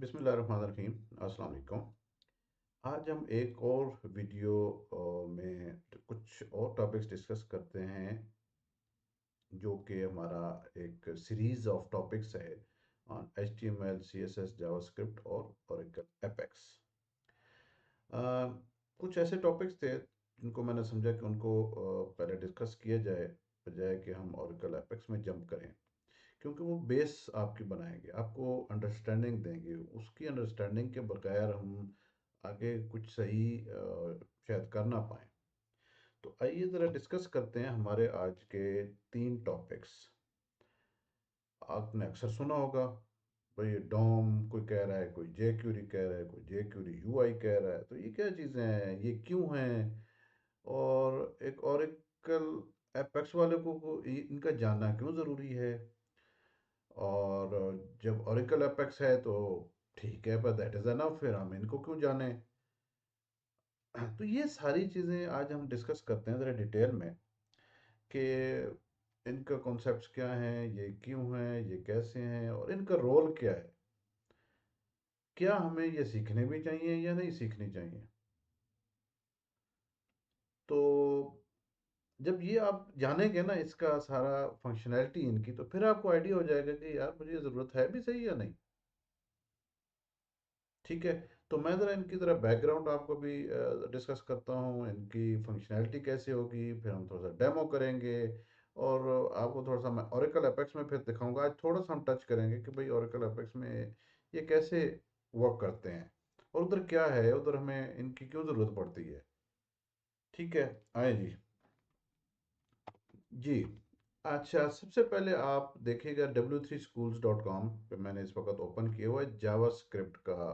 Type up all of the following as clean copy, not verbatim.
बिस्मिल्लाहिर्रहमानिर्रहीम। अस्सलाम वालेकुम। आज हम एक और वीडियो में कुछ और टॉपिक्स डिस्कस करते हैं, जो कि हमारा एक सीरीज ऑफ टॉपिक्स है ऑन HTML, CSS, जावास्क्रिप्ट और ओरेकल एपेक्स। कुछ ऐसे टॉपिक्स थे जिनको मैंने समझा कि उनको पहले डिस्कस किया जाए, बजाय कि हम ओरेकल एपेक्स में जंप करें, क्योंकि वो बेस आपकी बनाएंगे, आपको अंडरस्टैंडिंग देंगे। उसकी अंडरस्टैंडिंग के बगैर हम आगे कुछ सही शायद कर ना पाए। तो आइए ज़रा डिस्कस करते हैं हमारे आज के 3 टॉपिक्स। आपने अक्सर सुना होगा, भाई डॉम कोई कह रहा है, कोई जे क्यूरी कह रहा है, कोई जे क्यूरी यूआई कह रहा है। तो ये क्या चीज़ें हैं, ये क्यों हैं, और एक ओरेकल एपेक्स वाले को इनका जानना क्यों ज़रूरी है। और जब ओरेकल एपेक्स है तो ठीक है, पर दैट इज़ एनफ, फिर हम इनको क्यों जाने। तो ये सारी चीज़ें आज हम डिस्कस करते हैं ज़रा डिटेल में, कि इनका कॉन्सेप्ट्स क्या हैं, ये क्यों हैं, ये कैसे हैं, और इनका रोल क्या है। क्या हमें ये सीखने भी चाहिए या नहीं सीखनी चाहिए। तो जब ये आप जानेंगे ना इसका सारा फंक्शनैलिटी इनकी, तो फिर आपको आइडिया हो जाएगा कि यार मुझे ज़रूरत है भी सही या नहीं। ठीक है। तो मैं ज़रा इनकी ज़रा बैकग्राउंड आपको भी डिस्कस करता हूँ, इनकी फंक्शनैलिटी कैसे होगी, फिर हम थोड़ा सा डेमो करेंगे, और आपको थोड़ा सा मैं ओरेकल एपेक्स में फिर दिखाऊंगा। आज थोड़ा सा हम टच करेंगे कि भाई ओरेकल एपेक्स में ये कैसे वर्क करते हैं, और उधर क्या है, उधर हमें इनकी क्यों ज़रूरत पड़ती है। ठीक है, आए जी। जी। अच्छा, सबसे पहले आप देखिएगा w3schools.com पे मैंने इस वक्त ओपन किया हुआ है, जावास्क्रिप्ट का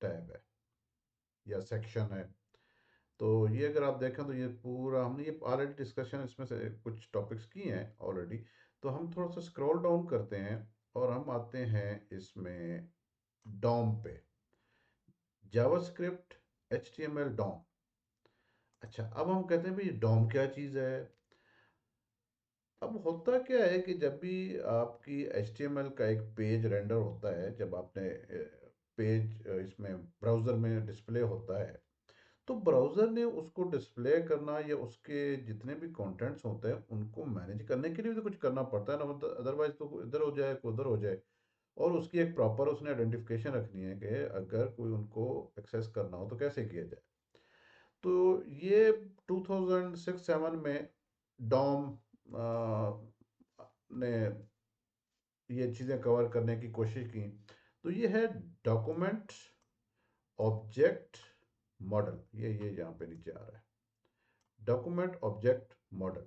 टैब है या सेक्शन है। तो ये अगर आप देखें तो ये पूरा हमने ये ऑलरेडी डिस्कशन इसमें से कुछ टॉपिक्स किए हैं ऑलरेडी। तो हम थोड़ा सा स्क्रॉल डाउन करते हैं और हम आते हैं इसमें डॉम पे, जावास्क्रिप्ट HTML डॉम। अच्छा, अब हम कहते हैं भाई डॉम क्या चीज़ है। अब होता क्या है कि जब भी आपकी HTML का एक पेज रेंडर होता है, जब आपने पेज इसमें ब्राउज़र में डिस्प्ले होता है, तो ब्राउज़र ने उसको डिस्प्ले करना या उसके जितने भी कंटेंट्स होते हैं उनको मैनेज करने के लिए भी तो कुछ करना पड़ता है ना, अदरवाइज तो इधर हो जाए कोई उधर हो जाए। और उसकी एक प्रॉपर उसने आइडेंटिफिकेशन रखनी है कि अगर कोई उनको एक्सेस करना हो तो कैसे किया जाए। तो ये 2006-7 में डॉम ने ये चीज़ें कवर करने की कोशिश की। तो ये है डॉक्यूमेंट ऑब्जेक्ट मॉडल, ये यहाँ पे नीचे आ रहा है, डॉक्यूमेंट ऑब्जेक्ट मॉडल।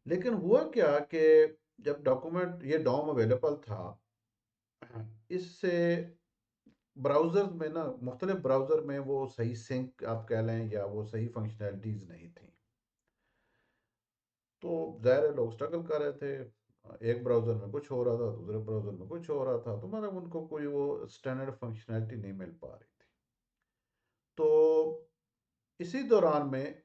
लेकिन हुआ क्या कि जब डॉक्यूमेंट ये डॉम अवेलेबल था, इससे ब्राउज़र में ना, मुख्तलिफ ब्राउज़र में वो सही सिंक आप कह लें या वो सही फंक्शनैलिटीज़ नहीं थी। तो ज़ाहिर है लोग स्ट्रगल कर रहे थे, एक ब्राउज़र में कुछ हो रहा था, दूसरे ब्राउज़र में कुछ हो रहा था, तो मतलब उनको कोई वो स्टैंडर्ड फंक्शनैलिटी नहीं मिल पा रही थी। तो इसी दौरान में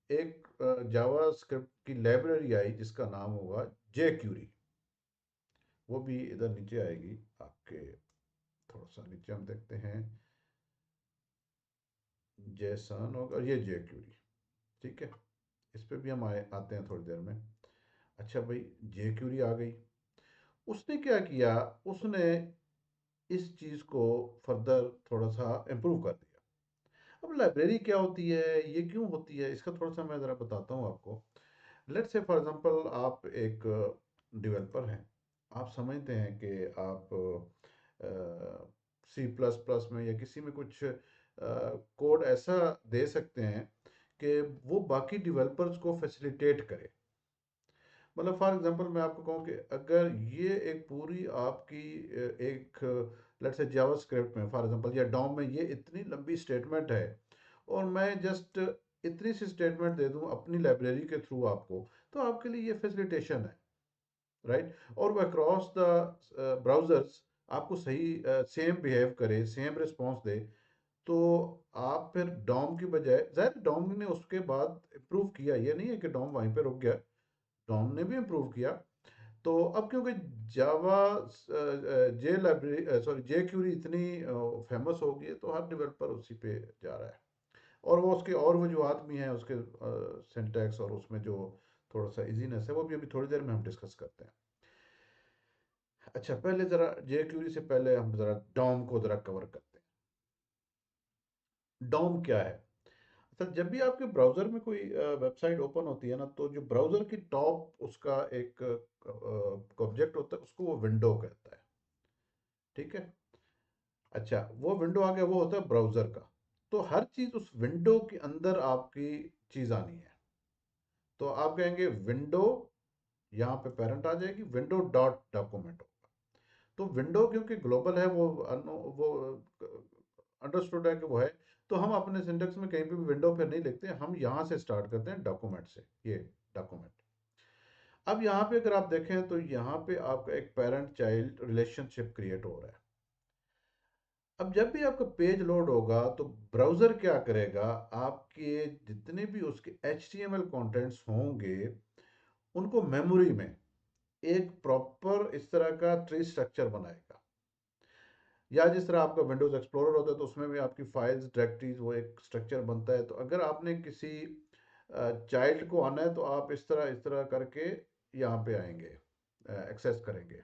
एक जावा स्क्रिप्ट की लाइब्रेरी आई जिसका नाम होगा जे क्यूरी। वो भी इधर नीचे आएगी आपके, थोड़ा सा नीचे हम देखते हैं, जेसन और ये जे क्यूरी। ठीक है, इस पे भी हम आते हैं थोड़ी देर में। अच्छा भाई, जे क्यूरी आ गई। उसने क्या किया, उसने इस चीज़ को फर्दर थोड़ा सा इम्प्रूव कर दिया। अब लाइब्रेरी क्या होती है, ये क्यों होती है, इसका थोड़ा सा मैं ज़रा बताता हूँ आपको। लेट्स से फॉर एग्जांपल आप एक डेवलपर हैं, आप समझते हैं कि आप C++ में या किसी में कुछ कोड ऐसा दे सकते हैं कि वो बाकी डेवलपर्स को फैसिलिटेट करे। मतलब फॉर एग्जांपल मैं आपको कहूँ कि अगर ये एक पूरी आपकी एक लेट्स से जावास्क्रिप्ट में फॉर एग्जांपल या डॉम में ये इतनी लंबी स्टेटमेंट है, और मैं जस्ट इतनी सी स्टेटमेंट दे दूं अपनी लाइब्रेरी के थ्रू आपको, तो आपके लिए ये फैसिलिटेशन है, राइट। और वो अक्रॉस द ब्राउजर्स आपको सही सेम बिहेव करे, सेम रिस्पॉन्स दे। तो आप फिर डॉम की बजाय, जाहिर डॉम ने उसके बाद इम्प्रूव किया, ये नहीं है कि डॉम वहीं पे रुक गया, डॉम ने भी इम्प्रूव किया। तो अब क्योंकि जावा जे लाइब्रेरी सॉरी जे क्यूरी इतनी फेमस हो गई है, तो हर डेवलपर उसी पे जा रहा है। और वो उसके और वजूहत भी हैं, उसके सिंटैक्स और उसमें जो थोड़ा सा इजीनेस है, वो भी अभी थोड़ी देर में हम डिस्कस करते हैं। अच्छा, पहले ज़रा जे क्यूरी से पहले हम ज़रा डॉम को ज़रा कवर करते हैं। डॉम क्या है? अच्छा, जब भी आपके ब्राउज़र में कोई वेबसाइट ओपन होती है ना, तो जो ब्राउज़र की टॉप उसका एक ऑब्जेक्ट होता है, उसको वो विंडो कहता है। ठीक है। अच्छा, वो विंडो आ गया, वो होता है ब्राउज़र का। तो हर चीज़ उस विंडो के अंदर आपकी चीज़ आनी है। तो आप कहेंगे विंडो, यहाँ पे पेरेंट आ जाएगी, विंडो डॉट डॉक्यूमेंट होगा। तो विंडो क्योंकि ग्लोबल है, वो अंडरस्टूड है कि वो है। तो हम अपने सिंटेक्स में कहीं पे भी विंडो फिर नहीं लिखते, हम यहाँ से स्टार्ट करते हैं डॉक्यूमेंट से, ये डॉक्यूमेंट। अब यहाँ पे अगर आप देखें तो यहाँ पे आपका एक पेरेंट चाइल्ड रिलेशनशिप क्रिएट हो रहा है। अब जब भी आपका पेज लोड होगा तो ब्राउज़र क्या करेगा, आपके जितने भी उसके HTML कंटेंट्स होंगे, उनको मेमोरी में एक प्रॉपर इस तरह का ट्री स्ट्रक्चर बनाएगा। या जिस तरह आपका विंडोज़ एक्सप्लोरर होता है, तो उसमें भी आपकी फाइल्स डायरेक्टरीज वो एक स्ट्रक्चर बनता है। तो अगर आपने किसी चाइल्ड को आना है, तो आप इस तरह करके यहाँ पे आएंगे, एक्सेस करेंगे।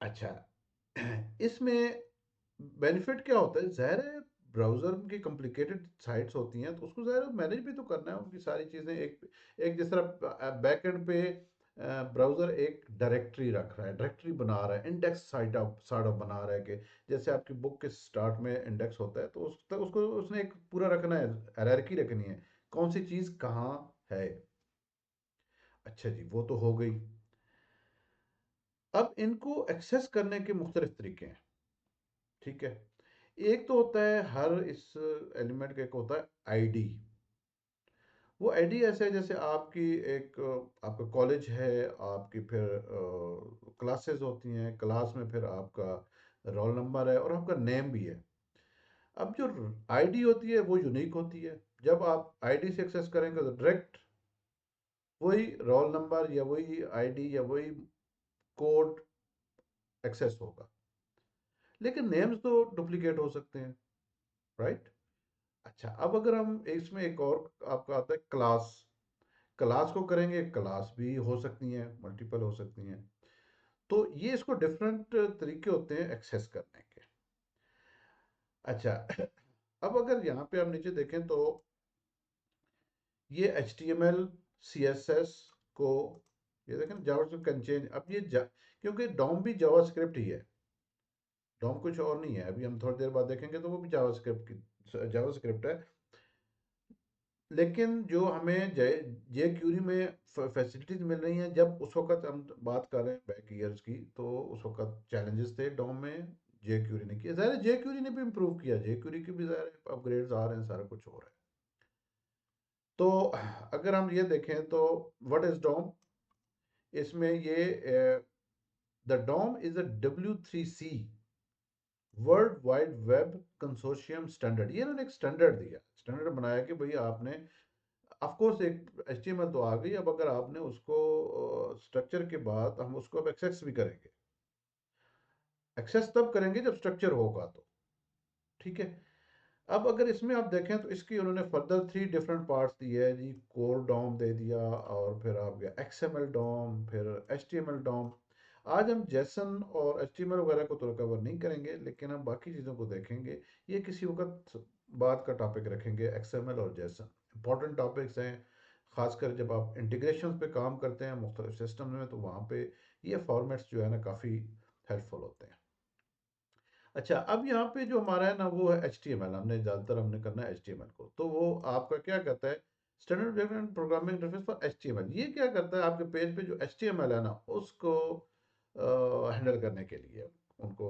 अच्छा, इसमें बेनिफिट क्या होता है? ज़ाहिर है, ब्राउज़र की कॉम्प्लिकेटेड साइट्स होती हैं, तो उसको ज़ाहिर है मैनेज भी तो करना है, उनकी सारी चीज़ें एक एक जिस तरह बैक एंड पे ब्राउज़र एक डायरेक्टरी रख रहा है, डायरेक्टरी बना रहा है, इंडेक्स साइट ऑफ बना रहा है कि जैसे आपकी बुक के स्टार्ट में इंडेक्स होता है, तो उसको उसने एक पूरा रखना है, हायरार्की रखनी है, कौन सी चीज़ कहाँ है। अच्छा जी, वो तो हो गई। अब इनको एक्सेस करने के मुख्तलिफ तरीके हैं। ठीक है। एक तो होता है, हर इस एलिमेंट का एक होता है आईडी। वो आईडी ऐसे है जैसे आपकी एक आपका कॉलेज है, आपकी फिर क्लासेस होती हैं, क्लास में फिर आपका रोल नंबर है और आपका नेम भी है। अब जो आईडी होती है वो यूनिक होती है। जब आप आईडी से एक्सेस करेंगे तो डायरेक्ट वही रोल नंबर या वही आईडी या वही कोड एक्सेस होगा। लेकिन नेम्स तो डुप्लीकेट हो सकते हैं, राइट? अच्छा, अब अगर हम इसमें एक और आपका आता है क्लास। क्लास को करेंगे, क्लास भी हो सकती हैं, मल्टीपल हो सकती हैं। तो ये इसको डिफरेंट तरीके होते हैं एक्सेस करने के। अच्छा, अब अगर यहाँ पे हम नीचे देखें तो ये HTML CSS को, ये देखें जावास्क्रिप्ट कैन चेंज। अब क्योंकि डॉम भी जावास्क्रिप्ट ही है, डॉम कुछ और नहीं है। अभी हम थोड़ी देर बाद देखेंगे तो वो भी जावास्क्रिप्ट है। लेकिन जो हमें जे क्यूरी में फैसिलिटीज मिल रही हैं, जब उस वक्त हम बात कर रहे हैं बैक ईयर्स की, तो उस वक्त चैलेंजेस थे डोम में, जे क्यूरी ने किया। ज़ाहिर है जे क्यूरी ने भी इम्प्रूव किया, जे क्यूरी की भी ज़ाहिर अपग्रेड्स आ रहे हैं, सारा कुछ हो रहा है। तो अगर हम ये देखें तो व्हाट इज डोम, इसमें ये the DOM is a W3C world wide web consortium standard. ये इन्होंने एक स्टैंडर्ड दिया, स्टैंडर्ड बनाया कि भाई आपने, ऑफ कोर्स एक HTML तो आ गई, अब अगर आपने उसको स्ट्रक्चर के बाद हम उसको अब एक्सेस भी करेंगे। एक्सेस तब करेंगे जब स्ट्रक्चर होगा तो। ठीक है। अब अगर इसमें आप देखें तो इसकी उन्होंने फर्दर 3 डिफरेंट पार्ट्स दिए है जी। कोर डॉम दे दिया, और फिर आप गया XML डॉम, फिर HTML डॉम। आज हम जेसन और HTML वगैरह को तो रिकवर नहीं करेंगे, लेकिन हम बाकी चीज़ों को देखेंगे। ये किसी वक्त बात का टॉपिक रखेंगे, XML और जेसन इंपॉर्टेंट टॉपिक्स हैं। खासकर जब आप इंटीग्रेशन पे काम करते हैं मुख्तलिफ सिस्टम में, तो वहाँ पे ये फॉर्मेट्स जो है ना काफ़ी हेल्पफुल होते हैं। अच्छा, अब यहाँ पे जो हमारा है ना वो है HTML। हमने करना है HTML को, तो वो आपका क्या कहता है, standard programming interface for HTML। ये क्या करता है, आपके पेज पे जो HTML है ना उसको हैंडल करने के लिए, उनको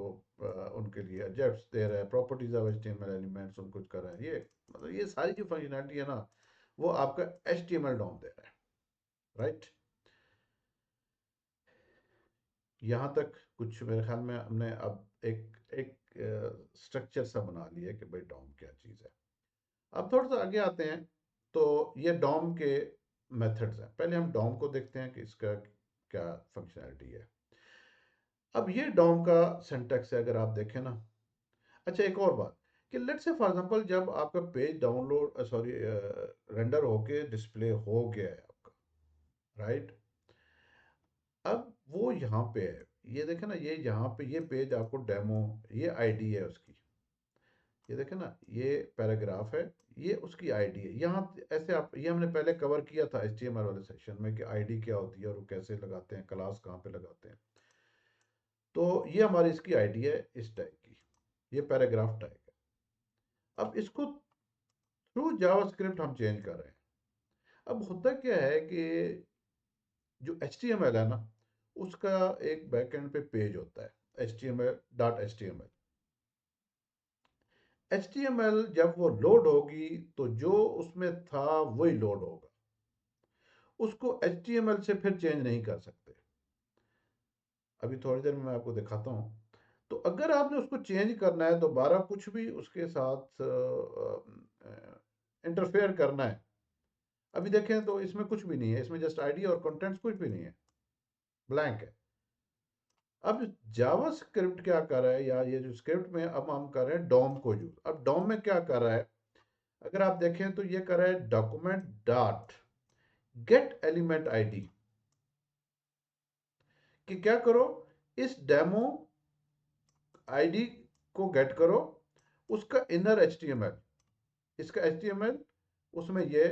उनके लिए ऑब्जेक्ट्स दे रहा है, प्रॉपर्टीज ऑफ HTML एलिमेंट्स उनको कुछ कर रहा है। ये मतलब ये सारी जो फंक्शनैलिटी है ना, वो आपका HTML डॉम दे रहा है, राइट? यहाँ तक कुछ मेरे ख्याल में हमने अब एक एक स्ट्रक्चर सा बना लिया है कि भाई डॉम क्या चीज़ है। अब थोड़ा सा आगे आते हैं, तो ये डॉम के मेथड्स हैं। पहले हम डॉम को देखते हैं कि इसका क्या फंक्शनैलिटी है। अब ये डॉम का सिंटैक्स है, अगर आप देखें ना। अच्छा, एक और बात कि लेट्स से फॉर एग्जांपल जब आपका पेज डाउनलोड सॉरी रेंडर होके डिस्प्ले हो गया है आपका, राइट। अब वो यहाँ पे है, ये देखें ना, ये यहाँ पे ये पेज आपको डेमो, ये आईडी है उसकी, ये देखें ना, ये पैराग्राफ है, ये उसकी आईडी है। यहाँ ऐसे आप, ये हमने पहले कवर किया था HTML वाले सेक्शन में कि आईडी क्या होती है और वो कैसे लगाते हैं, क्लास कहाँ पे लगाते हैं। तो ये हमारी इसकी आईडी है इस टैग की, ये पैराग्राफ टैग है। अब इसको थ्रू जावास्क्रिप्ट हम चेंज कर रहे हैं। अब होता क्या है कि जो HTML है ना, उसका एक बैकएंड पे पेज होता है HTML.html। HTML जब वो लोड होगी तो जो उसमें था वही लोड होगा, उसको HTML से फिर चेंज नहीं कर सकते। अभी थोड़ी देर में मैं आपको दिखाता हूँ। तो अगर आपने उसको चेंज करना है, दोबारा कुछ भी उसके साथ इंटरफेयर करना है, अभी देखें तो इसमें कुछ भी नहीं है, इसमें जस्ट आईडी और कंटेंट्स कुछ भी नहीं है, ब्लैंक है। अब जावा स्क्रिप्ट क्या कर रहा है, या ये जो स्क्रिप्ट में अब हम कर रहे हैं डॉम को यूज। अब डॉम में क्या कर रहा है, अगर आप देखें तो ये कर रहा है document dot gate element ID, कि क्या करो, इस डेमो आईडी को गेट करो, उसका इनर एचटीएमएल, इसका एचटीएमएल उसमें ये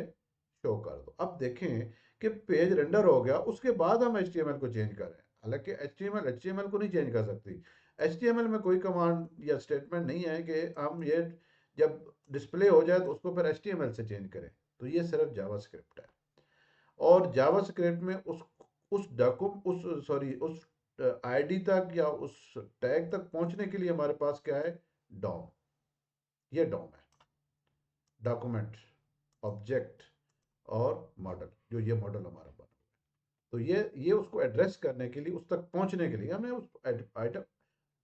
शो कर दो। अब देखें कि पेज रेंडर हो गया, उसके बाद हम एचटीएमएल को चेंज कर रहे हैं। हालांकि एचटीएमएल को नहीं चेंज कर सकती। एचटीएमएल में कोई कमांड या स्टेटमेंट नहीं है कि हम ये जब डिस्प्ले हो जाए तो उसको फिर एचटीएमएल से चेंज करें। तो ये सिर्फ जावास्क्रिप्ट है। और जावास्क्रिप्ट में उस डॉक्यूमेंट उस सॉरी उस आईडी तक या उस टैग तक पहुंचने के लिए हमारे पास क्या है, डॉम। ये डॉम है, डॉक्यूमेंट ऑब्जेक्ट और मॉडल, जो ये मॉडल हमारा बना। तो ये उसको एड्रेस करने के लिए, उस तक पहुंचने के लिए हमें उस आइटम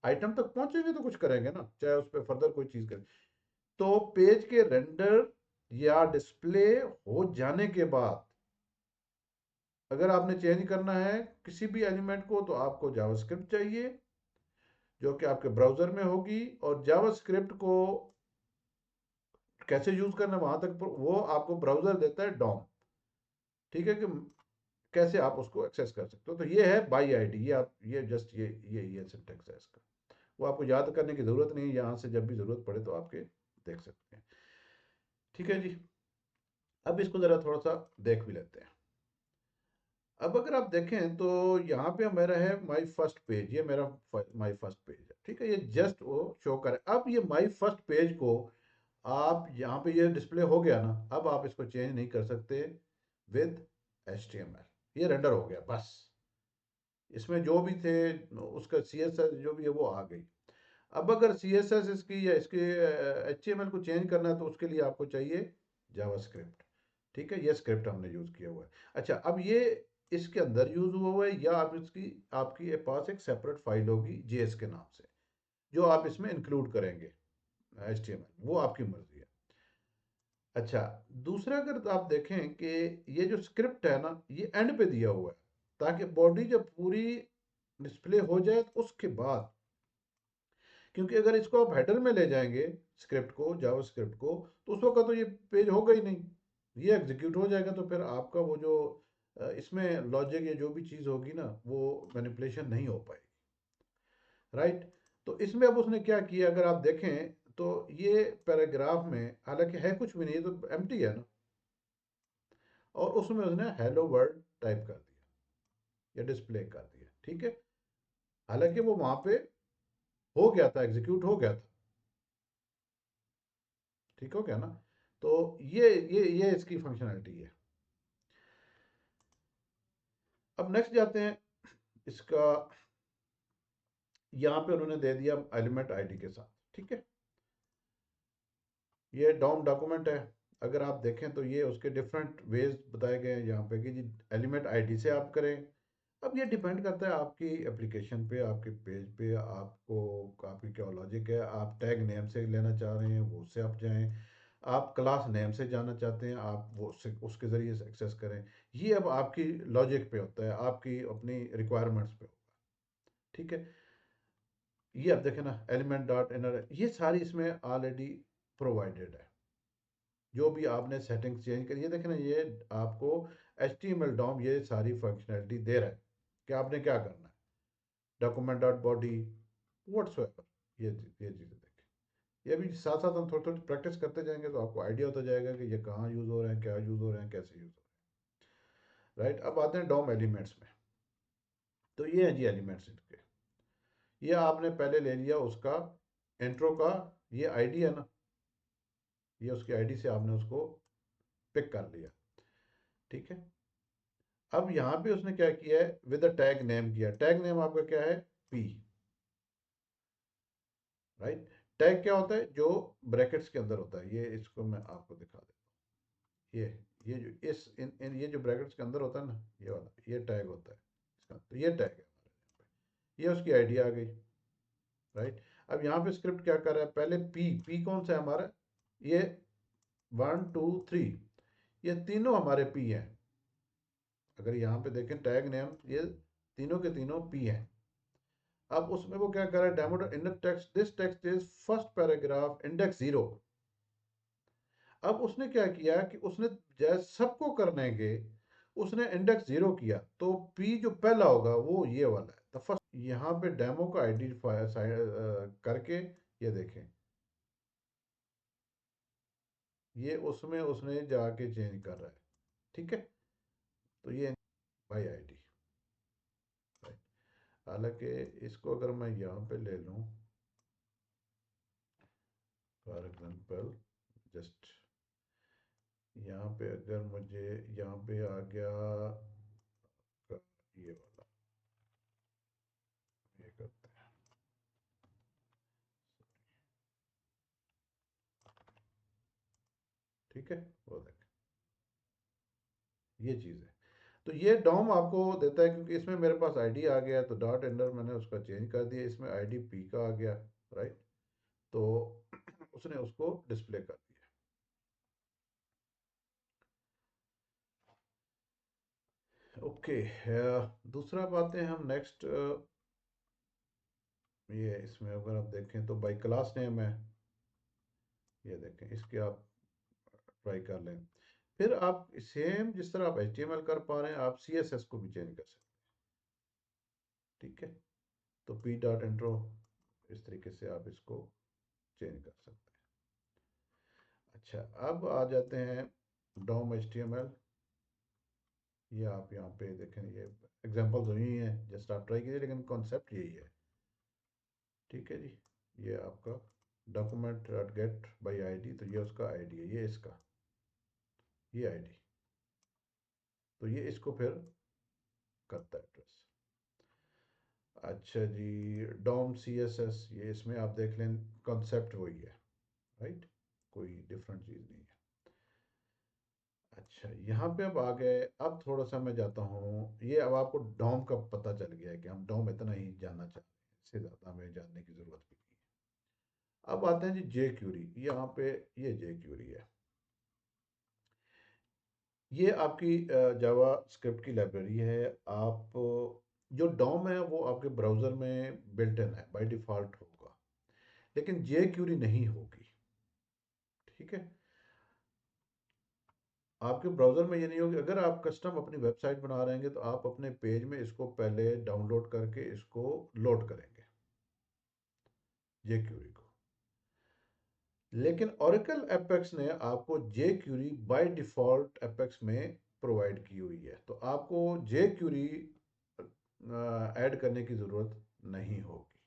आइटम तक पहुंचेंगे तो कुछ करेंगे ना, चाहे उस पर फर्दर कोई चीज़ करें। तो पेज के रेंडर या डिस्प्ले हो जाने के बाद अगर आपने चेंज करना है किसी भी एलिमेंट को, तो आपको जावास्क्रिप्ट चाहिए जो कि आपके ब्राउज़र में होगी। और जावास्क्रिप्ट को कैसे यूज़ करना है वहाँ तक वो आपको ब्राउज़र देता है डॉम। ठीक है, कि कैसे आप उसको एक्सेस कर सकते हो। तो ये है बाई आईडी, ये आप ये जस्ट ये सिंटेक्स है इसका। वो आपको याद करने की ज़रूरत नहीं है, यहाँ से जब भी ज़रूरत पड़े तो आपके देख सकते हैं। ठीक है जी। अब इसको ज़रा थोड़ा सा देख भी लेते हैं। अब अगर आप देखें तो यहाँ पे मेरा है माई फर्स्ट पेज, ये मेरा माई फर्स्ट पेज है। ठीक है, ये जस्ट वो शो करे। अब ये माई फर्स्ट पेज को आप यहाँ पे ये डिस्प्ले हो गया ना, अब आप इसको चेंज नहीं कर सकते विद HTML। ये रेंडर हो गया बस, इसमें जो भी थे उसका CSS जो भी है वो आ गई। अब अगर CSS इसकी या इसके HTML को चेंज करना है तो उसके लिए आपको चाहिए जावास्क्रिप्ट। ठीक है, ये स्क्रिप्ट हमने यूज़ किया हुआ है। अच्छा, अब ये इसके अंदर यूज़ हुआ है, या आप इसकी आपके पास एक सेपरेट फाइल होगी JS के नाम से, जो आप इसमें इंक्लूड करेंगे HTML, वो आपकी मर्जी है। अच्छा, दूसरा अगर आप देखें कि ये जो स्क्रिप्ट है ना, ये एंड पे दिया हुआ है, ताकि बॉडी जब पूरी डिस्प्ले हो जाए तो उसके बाद, क्योंकि अगर इसको आप हेडर में ले जाएंगे स्क्रिप्ट को, जावा स्क्रिप्ट को, तो उस वक्त तो ये पेज होगा ही नहीं, ये एग्जीक्यूट हो जाएगा। तो फिर आपका वो जो इसमें लॉजिक या जो भी चीज़ होगी ना, वो मैनिपुलेशन नहीं हो पाएगी, राइट। तो इसमें अब उसने क्या किया, अगर आप देखें तो ये पैराग्राफ में हालांकि है कुछ भी नहीं, ये तो एम्प्टी है ना, और उसमें उसने हेलो वर्ल्ड टाइप कर दिया या डिस्प्ले कर दिया। ठीक है, हालांकि वो वहां पे हो गया था, एग्जीक्यूट हो गया था। ठीक हो गया ना। तो ये इसकी फंक्शनैलिटी है। अब नेक्स्ट जाते हैं इसका, यहाँ पे उन्होंने दे दिया एलिमेंट आईडी के साथ। ठीक है, ये डॉम डॉक्यूमेंट है। अगर आप देखें तो ये उसके डिफरेंट वेज बताए गए हैं यहाँ पे कि जी एलिमेंट आईडी से आप करें। अब ये डिपेंड करता है आपकी एप्लीकेशन पे, आपके पेज पे, आपको आपकी क्या लॉजिक है। आप टैग नेम से लेना चाह रहे हैं वो उससे आप जाएं, आप क्लास नेम से जानना चाहते हैं, आप वो उसके ज़रिए से एक्सेस करें। ये अब आपकी लॉजिक पे होता है, आपकी अपनी रिक्वायरमेंट्स पे होगा। ठीक है, ये आप देखें ना, एलिमेंट डॉट इनर, ये सारी इसमें ऑलरेडी प्रोवाइडेड है। जो भी आपने सेटिंग्स चेंज करी, ये देखें ना, ये आपको HTML डॉम ये सारी फंक्शनैलिटी दे रहा है कि आपने क्या करना है। डॉक्यूमेंट डॉट बॉडी व्हाट्सएवर, ये चीज़ें देखें। ये भी साथ साथ हम थोड़ी थोड़ी प्रैक्टिस करते जाएंगे तो आपको आइडिया होता जाएगा कि ये कहाँ यूज़ हो रहे हैं, क्या यूज़ हो रहे हैं, कैसे यूज़ हो रहे हैं। राइट, अब आते हैं डॉम एलिमेंट्स में। तो ये है जी एलिमेंट्स इनके। ये आपने पहले ले लिया उसका इंट्रो का, ये आईडी है ना, ये उसकी आईडी से आपने उसको पिक कर लिया। ठीक है, अब यहाँ पे उसने क्या किया है, विद द टैग नेम किया। टैग नेम आपका क्या है, पी। राइट, टैग क्या होता है, जो ब्रैकेट्स के अंदर होता है। ये इसको मैं आपको दिखा देता हूँ। ये जो ये जो ब्रैकेट्स के अंदर होता है ना, ये वाला, ये टैग होता है इसका। तो ये टैग है हमारे यहाँ पे। ये उसकी आईडी आ गई। राइट, अब यहाँ पे स्क्रिप्ट क्या कर रहा है, पहले पी, पी कौन सा है हमारा, ये 1 2 3, ये तीनों हमारे पी हैं। अगर यहाँ पे देखें टैग नेम, ये तीनों के तीनों पी हैं। अब उसमें वो क्या कर रहा है, demo index text, this text is first paragraph index 0। अब उसने क्या किया कि उसने जैसे सबको करने के, उसने इंडेक्स 0 किया, तो पी जो पहला होगा वो ये वाला है, तो फर्स्ट यहाँ पे डेमो का आईडी करके ये देखें, ये उसमें उसने जाके चेंज कर रहा है। ठीक है, तो ये बाई आईडी। हालांकि इसको अगर मैं यहाँ पे ले लूँ, फॉर एग्जांपल, जस्ट यहाँ पे अगर मुझे यहाँ पे आ गया ये वाला, ये करते हैं। ठीक है, वो देख, ये चीज़ है। तो ये डॉम आपको देता है, क्योंकि इसमें मेरे पास आईडी आ गया, तो डॉट एंडर मैंने उसका चेंज कर दिया, इसमें आईडी पी का आ गया। राइट, तो उसने उसको डिस्प्ले कर दिया। ओके, दूसरा बात है हम नेक्स्ट, ये इसमें अगर आप देखें तो बाई क्लास नेम है। ये देखें, इसके आप ट्राई कर लें। फिर आप सेम जिस तरह आप HTML कर पा रहे हैं, आप CSS को भी चेंज कर सकते हैं। ठीक है, तो पी डॉट इंट्रो, इस तरीके से आप इसको चेंज कर सकते हैं। अच्छा, अब आ जाते हैं डॉम HTML। ये आप यहाँ पे देखें, ये एग्जांपल्स वही हैं, जस्ट आप ट्राई कीजिए, लेकिन कॉन्सेप्ट यही है। ठीक है जी, ये आपका document dot gate by ID, तो ये उसका आईडी है, ये इसका, ये आईडी, तो ये इसको फिर करता है एड्रेस। अच्छा जी, डॉम CSS, ये इसमें आप देख लें, कॉन्सेप्ट वही है। राइट, कोई डिफरेंट चीज़ नहीं है। अच्छा, यहाँ पे अब आ गए, अब थोड़ा सा मैं जाता हूँ, ये अब आपको डॉम का पता चल गया है कि हम डॉम इतना ही जानना चाहते हैं, इससे ज़्यादा हमें जानने की ज़रूरत भी नहीं है। अब आते हैं जी जे क्यूरी, यहाँ पे ये जे क्यूरी है। ये आपकी जावा स्क्रिप्ट की लाइब्रेरी है। आप जो डॉम है वो आपके ब्राउज़र में बिल्ट इन है, बाय डिफ़ॉल्ट होगा, लेकिन जे क्यूरी नहीं होगी। ठीक है, आपके ब्राउज़र में ये नहीं होगी। अगर आप कस्टम अपनी वेबसाइट बना रहे हैं तो आप अपने पेज में इसको पहले डाउनलोड करके इसको लोड करेंगे, जे क्यूरी को। लेकिन ओरेकल एपेक्स ने आपको जे क्यूरी बाय डिफ़ॉल्ट एपेक्स में प्रोवाइड की हुई है, तो आपको जे क्यूरी ऐड करने की ज़रूरत नहीं होगी।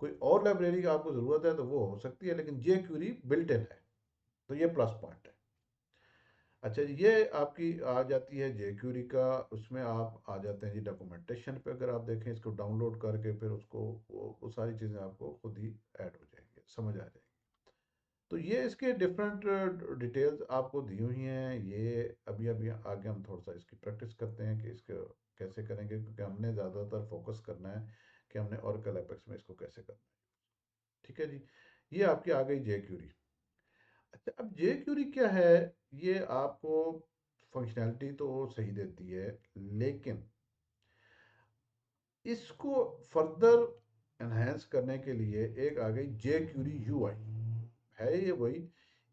कोई और लाइब्रेरी की आपको ज़रूरत है तो वो हो सकती है, लेकिन जे क्यूरी बिल्ट इन है, तो ये प्लस पॉइंट है। अच्छा जी, ये आपकी आ जाती है जे क्यूरी का, उसमें आप आ जाते हैं जी डॉक्यूमेंटेशन पे। अगर आप देखें इसको डाउनलोड करके, फिर उसको वो सारी चीज़ें आपको खुद ही ऐड हो जाएंगे, समझ आ जाएंगी। तो ये इसके डिफरेंट डिटेल्स आपको दी हुई हैं। ये अभी अभी आगे हम थोड़ा सा इसकी प्रैक्टिस करते हैं कि इसको कैसे करेंगे, क्योंकि हमने ज़्यादातर फोकस करना है कि हमने ओरेकल एपेक्स में इसको कैसे करना है। ठीक है जी, ये आपकी आ गई जे क्यूरी। अच्छा, अब जे क्यूरी क्या है? ये आपको फंक्शनैलिटी तो सही देती है, लेकिन इसको फर्दर एनहेंस करने के लिए एक आ गई जे क्यूरी यू आई। है ये वही,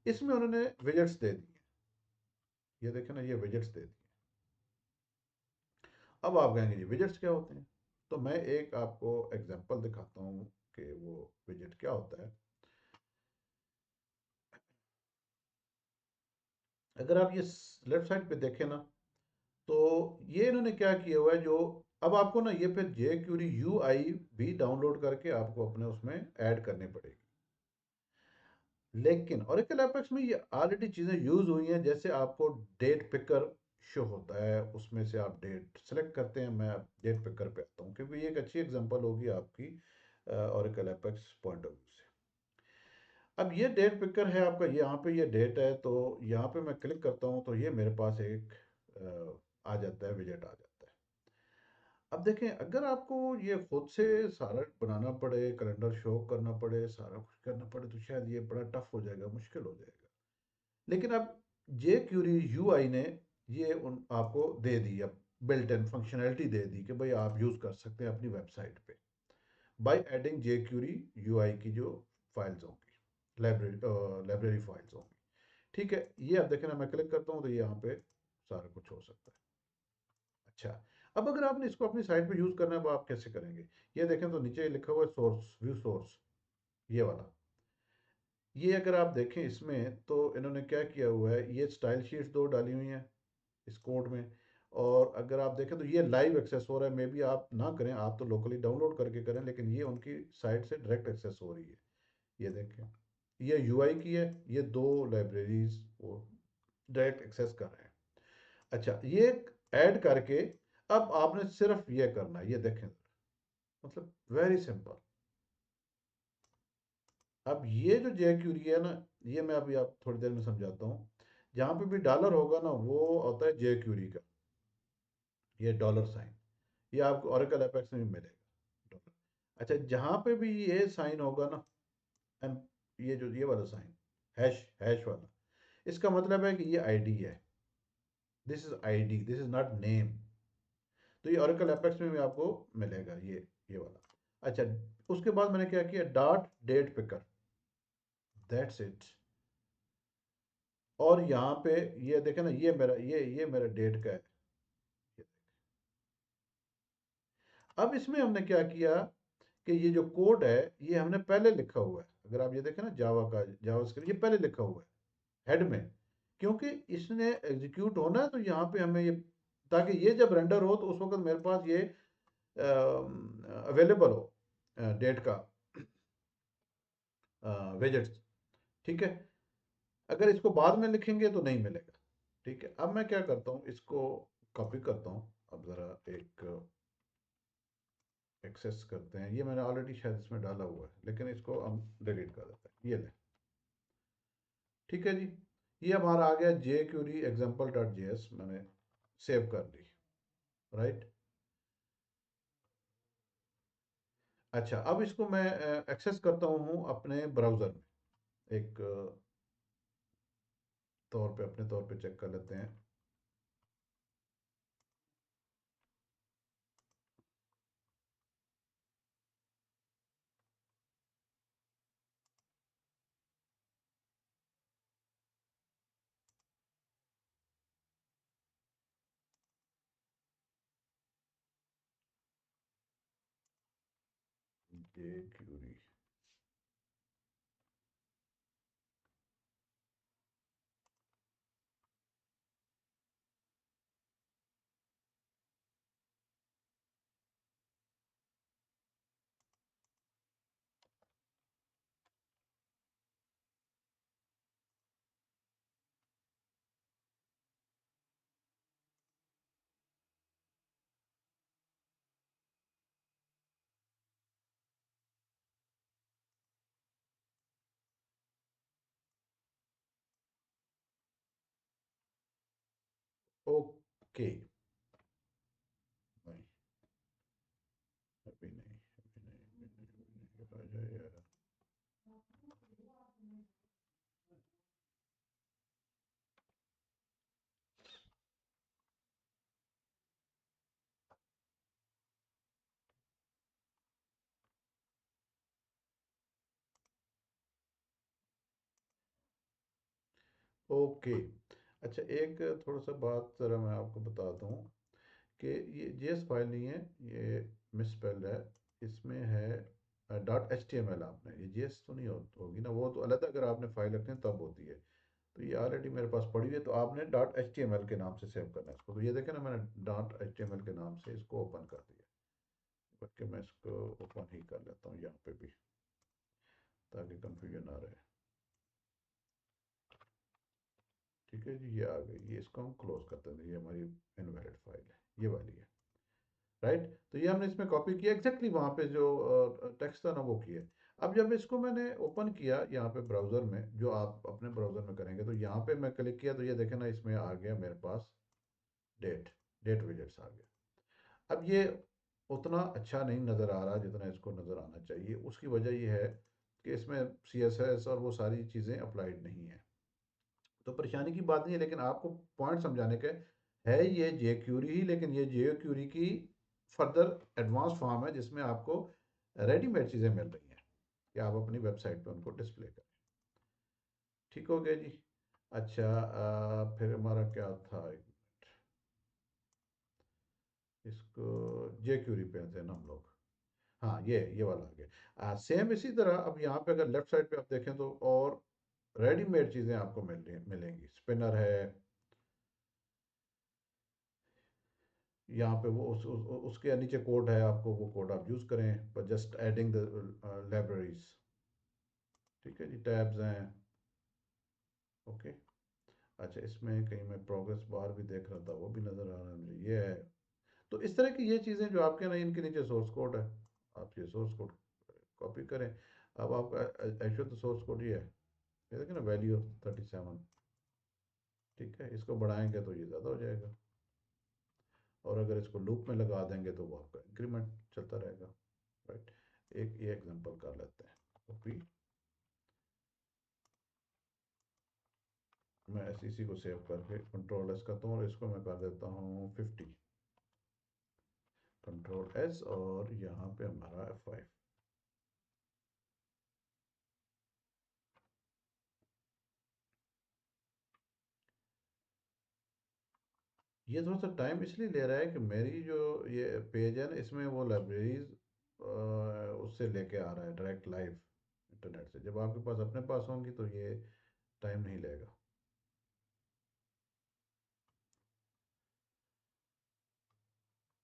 इसमें उन्होंने विजेट्स दे दिए। ये देखें ना, ये विजेट्स दे दिए। अब आप कहेंगे जी विजेट्स क्या होते हैं? तो मैं एक आपको एग्जांपल दिखाता हूँ कि वो विजेट क्या होता है। अगर आप ये लेफ्ट साइड पे देखें ना, तो ये इन्होंने क्या किया हुआ है, जो अब आपको ना ये फिर जे क्यूरी यू आई भी डाउनलोड करके आपको अपने उसमें ऐड करनी पड़ेगी। लेकिन ओरेकल एपेक्स में ये ऑलरेडी चीज़ें यूज़ हुई हैं। जैसे आपको डेट पिकर शो होता है, उसमें से आप डेट सेलेक्ट करते हैं। मैं डेट पिकर पे आता हूँ क्योंकि ये एक अच्छी एग्जांपल होगी आपकी Oracle apex point of view से। अब ये डेट पिकर है आपका, यहाँ पे ये डेट है, तो यहाँ पे मैं क्लिक करता हूँ तो ये मेरे पास एक आ जाता है, विजेट आ जाता है। अब देखें, अगर आपको ये खुद से सारा बनाना पड़े, कैलेंडर शो करना पड़े, सारा कुछ करना पड़े, तो शायद ये बड़ा टफ हो जाएगा, मुश्किल हो जाएगा। लेकिन अब जे क्यूरी यू आई ने ये उन आपको दे दी, अब बिल्ट इन फंक्शनैलिटी दे दी कि भाई आप यूज़ कर सकते हैं अपनी वेबसाइट पे by adding jQuery U I की जो फाइल्स होंगी, लाइब्रेरी फाइल्स होंगी। ठीक है, ये आप देखें ना, मैं क्लिक करता हूँ तो ये यहाँ पे सारा कुछ हो सकता है। अच्छा, अब अगर आपने इसको अपनी साइट पे यूज़ करना है, वो आप कैसे करेंगे? ये देखें तो नीचे लिखा हुआ है सोर्स, व्यू सोर्स, ये वाला। ये अगर आप देखें इसमें, तो इन्होंने क्या किया हुआ है, ये स्टाइल शीट्स दो डाली हुई हैं इस कोड में। और अगर आप देखें तो ये लाइव एक्सेस हो रहा है। मे बी आप ना करें, आप तो लोकली डाउनलोड करके करें, लेकिन ये उनकी साइट से डायरेक्ट एक्सेस हो रही है। ये देखें, ये यूआई की है, ये दो लाइब्रेरीज वो डायरेक्ट एक्सेस कर रहे हैं। अच्छा, ये ऐड करके अब आपने सिर्फ ये करना है, ये देखें, मतलब वेरी सिंपल। अब ये जो जे क्यूरी है ना, ये मैं अभी आप थोड़ी देर में समझाता हूँ। जहाँ पे भी डॉलर होगा ना, वो होता है जे क्यूरी का, ये डॉलर साइन। ये आपको ओरेकल एपेक्स में भी मिलेगा, डॉलर। अच्छा, जहाँ पे भी ये साइन होगा ना, एम, ये जो ये वाला साइन, हैश हैश वाला, इसका मतलब है कि ये आईडी है। This is ID, this is not name. तो ये ओरेकल एपेक्स में भी आपको मिलेगा, ये वाला। अच्छा, उसके बाद मैंने क्या किया, dot date picker, that's it. और यहाँ पे ये देखें ना, ये मेरा डेट का है। अब इसमें हमने क्या किया कि ये जो कोड है, ये हमने पहले लिखा हुआ है। अगर आप ये देखें ना, जावा का जावास्क्रिप्ट, ये पहले लिखा हुआ है हेड में, क्योंकि इसने एग्जीक्यूट होना है, तो यहाँ पे हमें ये, ताकि ये जब रेंडर हो तो उस वक्त मेरे पास ये अवेलेबल हो, डेट का विजेट्स। ठीक है, अगर इसको बाद में लिखेंगे तो नहीं मिलेगा। ठीक है, अब मैं क्या करता हूँ, इसको कॉपी करता हूँ। अब ज़रा एक एक्सेस करते हैं, ये मैंने ऑलरेडी शायद इसमें डाला हुआ है, लेकिन इसको हम डिलीट कर देते हैं, ये ले। ठीक है जी, ये हमारा आ गया jQuery example dot J S, मैंने सेव कर ली। राइट। अच्छा, अब इसको मैं एक्सेस करता हूँ अपने ब्राउज़र में। एक तौर पे, अपने तौर पे चेक कर लेते हैं। जे क्यूरी, ओके। नहीं, अभी नहीं, अभी नहीं, अभी नहीं, अभी नहीं, आ जाए यार। ओके। अच्छा, एक थोड़ा सा बात ज़रा मैं आपको बताता हूँ कि ये जेएस फाइल नहीं है, ये मिसस्पेल्ड है। इसमें है dot H T M L. आपने ये जेएस तो नहीं होगी ना, वो तो अलग, अगर आपने फाइल रखनी है तब होती है। तो ये ऑलरेडी मेरे पास पड़ी हुई है, तो आपने dot H T M L के नाम से सेव करना है इसको। तो ये देखें ना, मैंने dot H T M L के नाम से इसको ओपन कर दिया। बल्कि मैं इसको ओपन ही कर लेता हूँ यहाँ पे भी, ताकि कंफ्यूजन ना रहे। ठीक है जी, ये आ गई। ये इसको हम क्लोज करते हैं, ये हमारी इनवैलिड फाइल है, ये वाली है। राइट, तो ये हमने इसमें कॉपी किया, एग्जैक्टली वहाँ पे जो टेक्स्ट था ना वो किया। अब जब इसको मैंने ओपन किया यहाँ पे ब्राउज़र में, जो आप अपने ब्राउज़र में करेंगे, तो यहाँ पे मैं क्लिक किया तो ये देखें ना, इसमें आ गया मेरे पास डेट, डेट विजेट्स आ गया। अब ये उतना अच्छा नहीं नज़र आ रहा जितना इसको नज़र आना चाहिए। उसकी वजह ये है कि इसमें सी एस एस और वो सारी चीज़ें अप्लाइड नहीं है। तो परेशानी की बात नहीं है, लेकिन आपको पॉइंट समझाने के है, ये जे क्यूरी ही, लेकिन ये जे क्यूरी की फर्दर एडवांस फॉर्म है, जिसमें आपको रेडीमेड चीज़ें मिल रही हैं कि आप अपनी वेबसाइट पे उनको डिस्प्ले करें। ठीक हो गया जी। अच्छा, फिर हमारा क्या था, एक मिनट, इसको जे क्यूरी पे आते हैं ना हम लोग। हाँ, ये वाला आ गया। सेम इसी तरह अब यहाँ पे अगर लेफ्ट साइड पे आप देखें तो और रेडीमेड चीज़ें आपको मिलेंगी। स्पिनर है यहाँ पे, वो उसके नीचे कोड है, आपको वो कोड आप यूज़ करें, पर जस्ट एडिंग द लाइब्रेरीज। ठीक है जी, टैब्स हैं। ओके। अच्छा, इसमें कहीं मैं प्रोग्रेस बार भी देख रहा था, वो भी नज़र आ रहा है मुझे, ये है। तो इस तरह की ये चीज़ें जो आपके ना, इनके नीचे सोर्स कोड है, आप ये सोर्स कोड कॉपी करें। अब आपका एक्चुअल तो सोर्स कोड ये है, ये देखिए ना, वैल्यू 37। ठीक है, इसको बढ़ाएंगे तो ये ज़्यादा हो जाएगा, और अगर इसको लूप में लगा देंगे तो वो आपका इंक्रीमेंट चलता रहेगा। राइट, एक ये एग्जांपल कर लेते हैं। कॉपी, मैं एस इसी को सेव करके कंट्रोल एस करता हूँ, और इसको मैं कर देता हूँ 50। कंट्रोल एस, और यहाँ पे हमारा F5। ये थोड़ा सा टाइम इसलिए ले रहा है कि मेरी जो ये पेज है ना, इसमें वो लाइब्रेरीज उससे लेके आ रहा है डायरेक्ट लाइव इंटरनेट से। जब आपके पास अपने पास होंगी तो ये टाइम नहीं लेगा।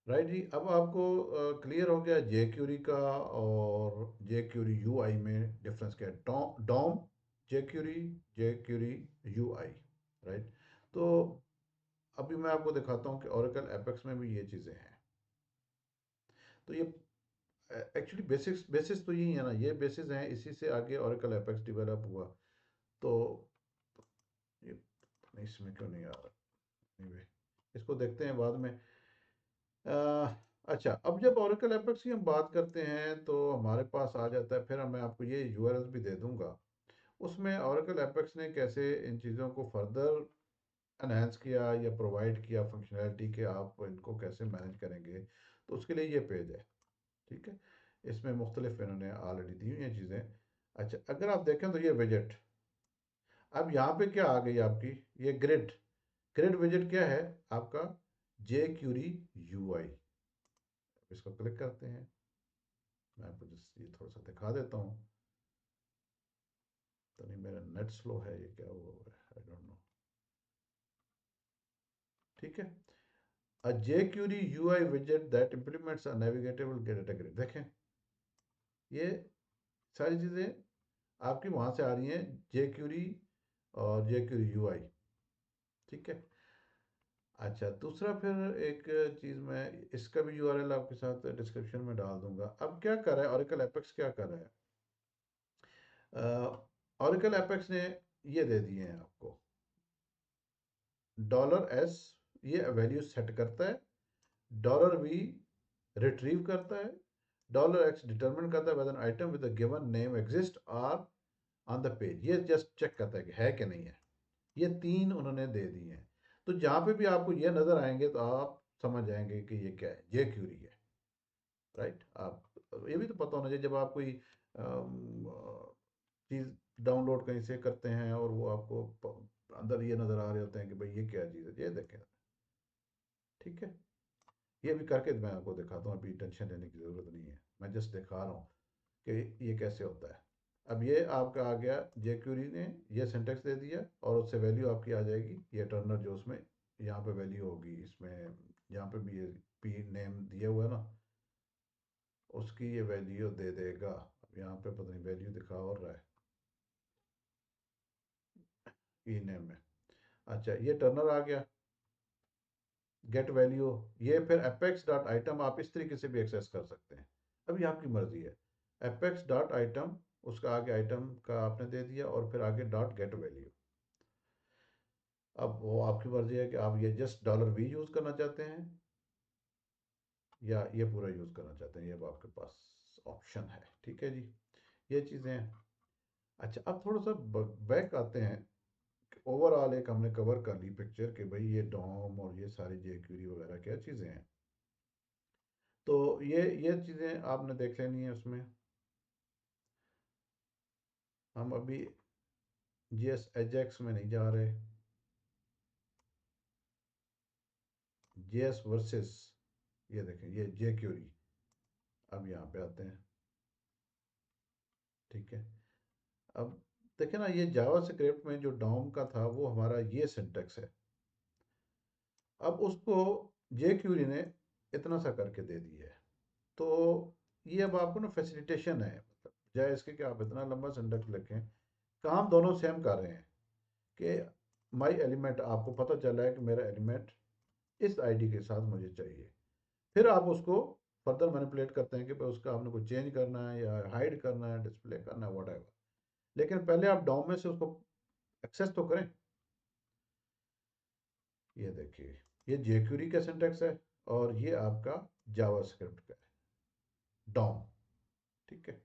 राइट जी, अब आपको क्लियर हो गया जे क्यूरी का और जे क्यूरी यू आई में डिफरेंस क्या है। DOM, jQuery U I. Right, तो अभी मैं आपको दिखाता हूँ कि ओरेकल एपेक्स में भी ये चीज़ें हैं। तो ये एक्चुअली बेसिस तो यही है ना, ये बेसिस हैं, इसी से आगे ओरेकल एपेक्स डेवलप हुआ। तो ये इसमें क्यों नहीं आ रहा, anyway, इसको देखते हैं बाद में। अच्छा, अब जब ओरेकल एपेक्स की हम बात करते हैं तो हमारे पास आ जाता है, फिर मैं आपको ये यूआरएल भी दे दूंगा। उसमें ओरेकल एपेक्स ने कैसे इन चीज़ों को फर्दर एनहेंस किया या प्रोवाइड किया फंक्शनैलिटी के, आप इनको कैसे मैनेज करेंगे। तो उसके लिए ये पेज है। ठीक है, इसमें मुख्तलिफ इन्होंने ऑलरेडी दी हुई हैं चीज़ें। अच्छा, अगर आप देखें तो ये विजेट, अब यहाँ पे क्या आ गई आपकी, ये ग्रिड। ग्रिड विजेट क्या है आपका, जे क्यूरी यू आई। इसको क्लिक करते हैं, मैं आपको जस्ट ये थोड़ा सा दिखा देता हूँ। तो नहीं, मेरा नेट स्लो है, ये क्या हुआ है, आई डोंट नो। ठीक है, a jQuery U I विजेट that implements a navigable data grid. देखें, ये सारी चीज़ें आपकी वहाँ से आ रही हैं, जे क्यूरी और जे क्यूरी यू आई। ठीक है। अच्छा, दूसरा फिर एक चीज़, मैं इसका भी यूआरएल आपके साथ डिस्क्रिप्शन में डाल दूंगा। अब क्या कर रहा है ओरेकल एपेक्स, क्या कर रहा है, ओरेकल एपेक्स ने ये दे दिए हैं आपको, $S ये वैल्यू सेट करता है, $V रिट्रीव करता है, $X डिटरमिन करता है whether an item with a given name exist or on the page। ये जस्ट चेक करता है कि है कि नहीं है। ये तीन उन्होंने दे दिए हैं। तो जहाँ पे भी आपको ये नज़र आएंगे तो आप समझ जाएंगे कि ये क्या है, जे क्यूरी है। राइट, आप ये भी तो पता होना चाहिए, जब आप कोई चीज़ डाउनलोड कहीं से करते हैं और वो आपको अंदर ये नज़र आ रहे होते हैं कि भाई ये क्या चीज़ है, ये देखें। ठीक है, ये भी करके मैं आपको दिखाता हूँ, अभी टेंशन लेने की ज़रूरत नहीं है, मैं जस्ट दिखा रहा हूँ कि ये कैसे होता है। अब ये आपका आ गया, जेक्यूरी ने ये सिंटेक्स दे दिया और उससे वैल्यू आपकी आ जाएगी, ये टर्नर जो उसमें यहाँ पे वैल्यू होगी, इसमें यहाँ पे भी ये पी नेम दिया हुआ है ना, उसकी ये वैल्यू दे देगा। अब यहाँ पे पता नहीं वैल्यू दिखा और रहा है ई नेम में। अच्छा, ये टर्नर आ गया, गेट वैल्यू। ये फिर अपेक्स डॉट आइटम आप इस तरीके से भी एक्सेस कर सकते हैं, अभी आपकी मर्जी है। अपेक्स डॉट आइटम, उसका आगे आइटम का आपने दे दिया और फिर आगे डॉट गेट वैल्यू। अब वो आपकी मर्जी है कि आप ये जस्ट डॉलर वी यूज़ करना चाहते हैं या ये पूरा यूज़ करना चाहते हैं, ये अब आपके पास ऑप्शन है। ठीक है जी, ये चीज़ें हैं। अच्छा, अब थोड़ा सा बैक आते हैं। ओवरऑल एक हमने कवर कर ली पिक्चर कि भाई ये डॉम और ये सारी जेक्यूरी वगैरह क्या चीज़ें हैं। तो ये चीज़ें आपने देख लेनी है उसमें। हम अभी जी एस एजेक्स में नहीं जा रहे, जी एस वर्सेस, ये देखें ये जेक्यूरी। अब यहाँ पे आते हैं। ठीक है, अब देखें ना, ये जावा स्क्रिप्ट में जो डॉम का था वो हमारा ये सिंटेक्स है। अब उसको जेक्यूरी ने इतना सा करके दे दिया है। तो ये अब आपको ना फैसिलिटेशन है, मतलब बजाय इसके कि आप इतना लंबा सिंटेक्स लिखें, काम दोनों सेम कर रहे हैं कि माई एलिमेंट, आपको पता चला है कि मेरा एलिमेंट इस आईडी के साथ मुझे चाहिए। फिर आप उसको फर्दर मैनिपुलेट करते हैं कि भाई उसका आपने कुछ चेंज करना है या हाइड करना है, डिस्प्ले करना है, वट। लेकिन पहले आप डॉम में से उसको एक्सेस तो करें। ये देखिए, ये जेक्यूरी का सिंटेक्स है और ये आपका जावा स्क्रिप्ट का है, डॉम। ठीक है,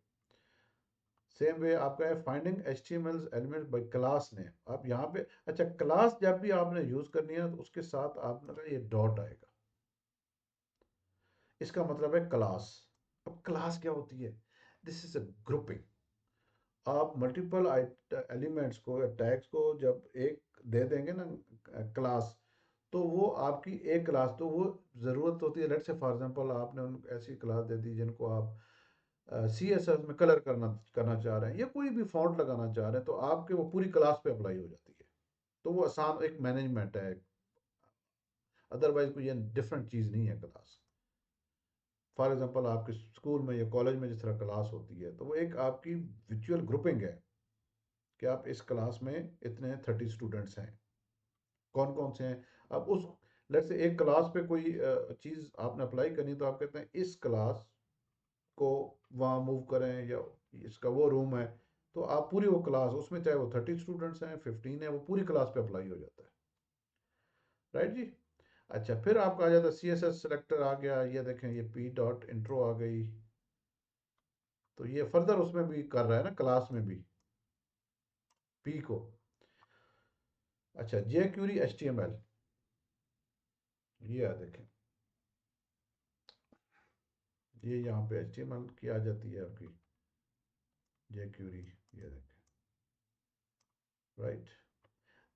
सेम वे आपका है finding H T M L element by class name. आप यहाँ पे, अच्छा, क्लास जब भी आपने यूज़ करनी है तो उसके साथ आपका ये डॉट आएगा, इसका मतलब है क्लास। अब क्लास क्या होती है? This is a grouping. आप मल्टीपल एलिमेंट्स को या टैग्स को जब एक दे देंगे ना क्लास, तो वो आपकी एक क्लास, तो वो ज़रूरत होती है, लेट से फॉर एग्जांपल आपने उन ऐसी क्लास दे दी जिनको आप सी एस एस में कलर करना करना चाह रहे हैं या कोई भी फॉन्ट लगाना चाह रहे हैं, तो आपके वो पूरी क्लास पे अप्लाई हो जाती है। तो वो आसान एक मैनेजमेंट है, अदरवाइज कोई ये डिफरेंट चीज़ नहीं है क्लास। फॉर एग्जांपल आपके स्कूल में या कॉलेज में जिस तरह क्लास होती है, तो वो एक आपकी विचुअल ग्रुपिंग है कि आप इस क्लास में इतने 30 स्टूडेंट्स हैं, कौन कौन से हैं। अब उस, लेट से एक क्लास पे कोई चीज़ आपने अप्लाई करनी, तो आप कहते हैं इस क्लास को वहाँ मूव करें या इसका वो रूम है, तो आप पूरी वो क्लास उसमें, चाहे वो 30 स्टूडेंट्स हैं 15 है, वो पूरी क्लास पे अप्लाई हो जाता है। राइट जी। अच्छा, फिर आपका आ जाता है सी एस एस सेलेक्टर आ गया, ये देखें ये पी डॉट इंट्रो आ गई। तो ये फर्दर उसमें भी कर रहा है ना, क्लास में भी पी को। अच्छा, jQuery H T M L, ये आ देखें, ये यहाँ पे एच टी एम एल की आ जाती है आपकी जे क्यूरी, ये देखें। राइट,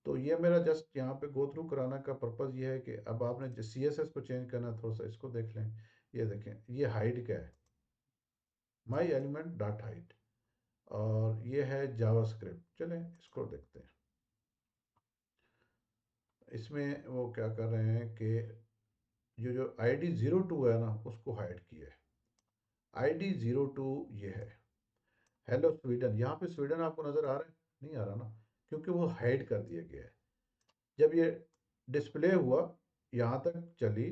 तो ये मेरा जस्ट यहाँ पे गो थ्रू कराना का पर्पज़ ये है कि अब आपने सी एस एस को चेंज करना है, थोड़ा सा इसको देख लें। ये देखें, ये हाइड क्या है, माई एलिमेंट डॉट हाइड, और ये है जावा स्क्रिप्ट। चलें इसको देखते हैं। इसमें वो क्या कर रहे हैं कि जो आई डी 02 है ना, उसको हाइड किया है। आई डी 02 ये है, हेलो स्वीडन। यहाँ पे स्वीडन आपको नज़र आ रहा है? नहीं आ रहा ना, क्योंकि वो हाइड कर दिया गया है। जब ये डिस्प्ले हुआ, यहाँ तक चली,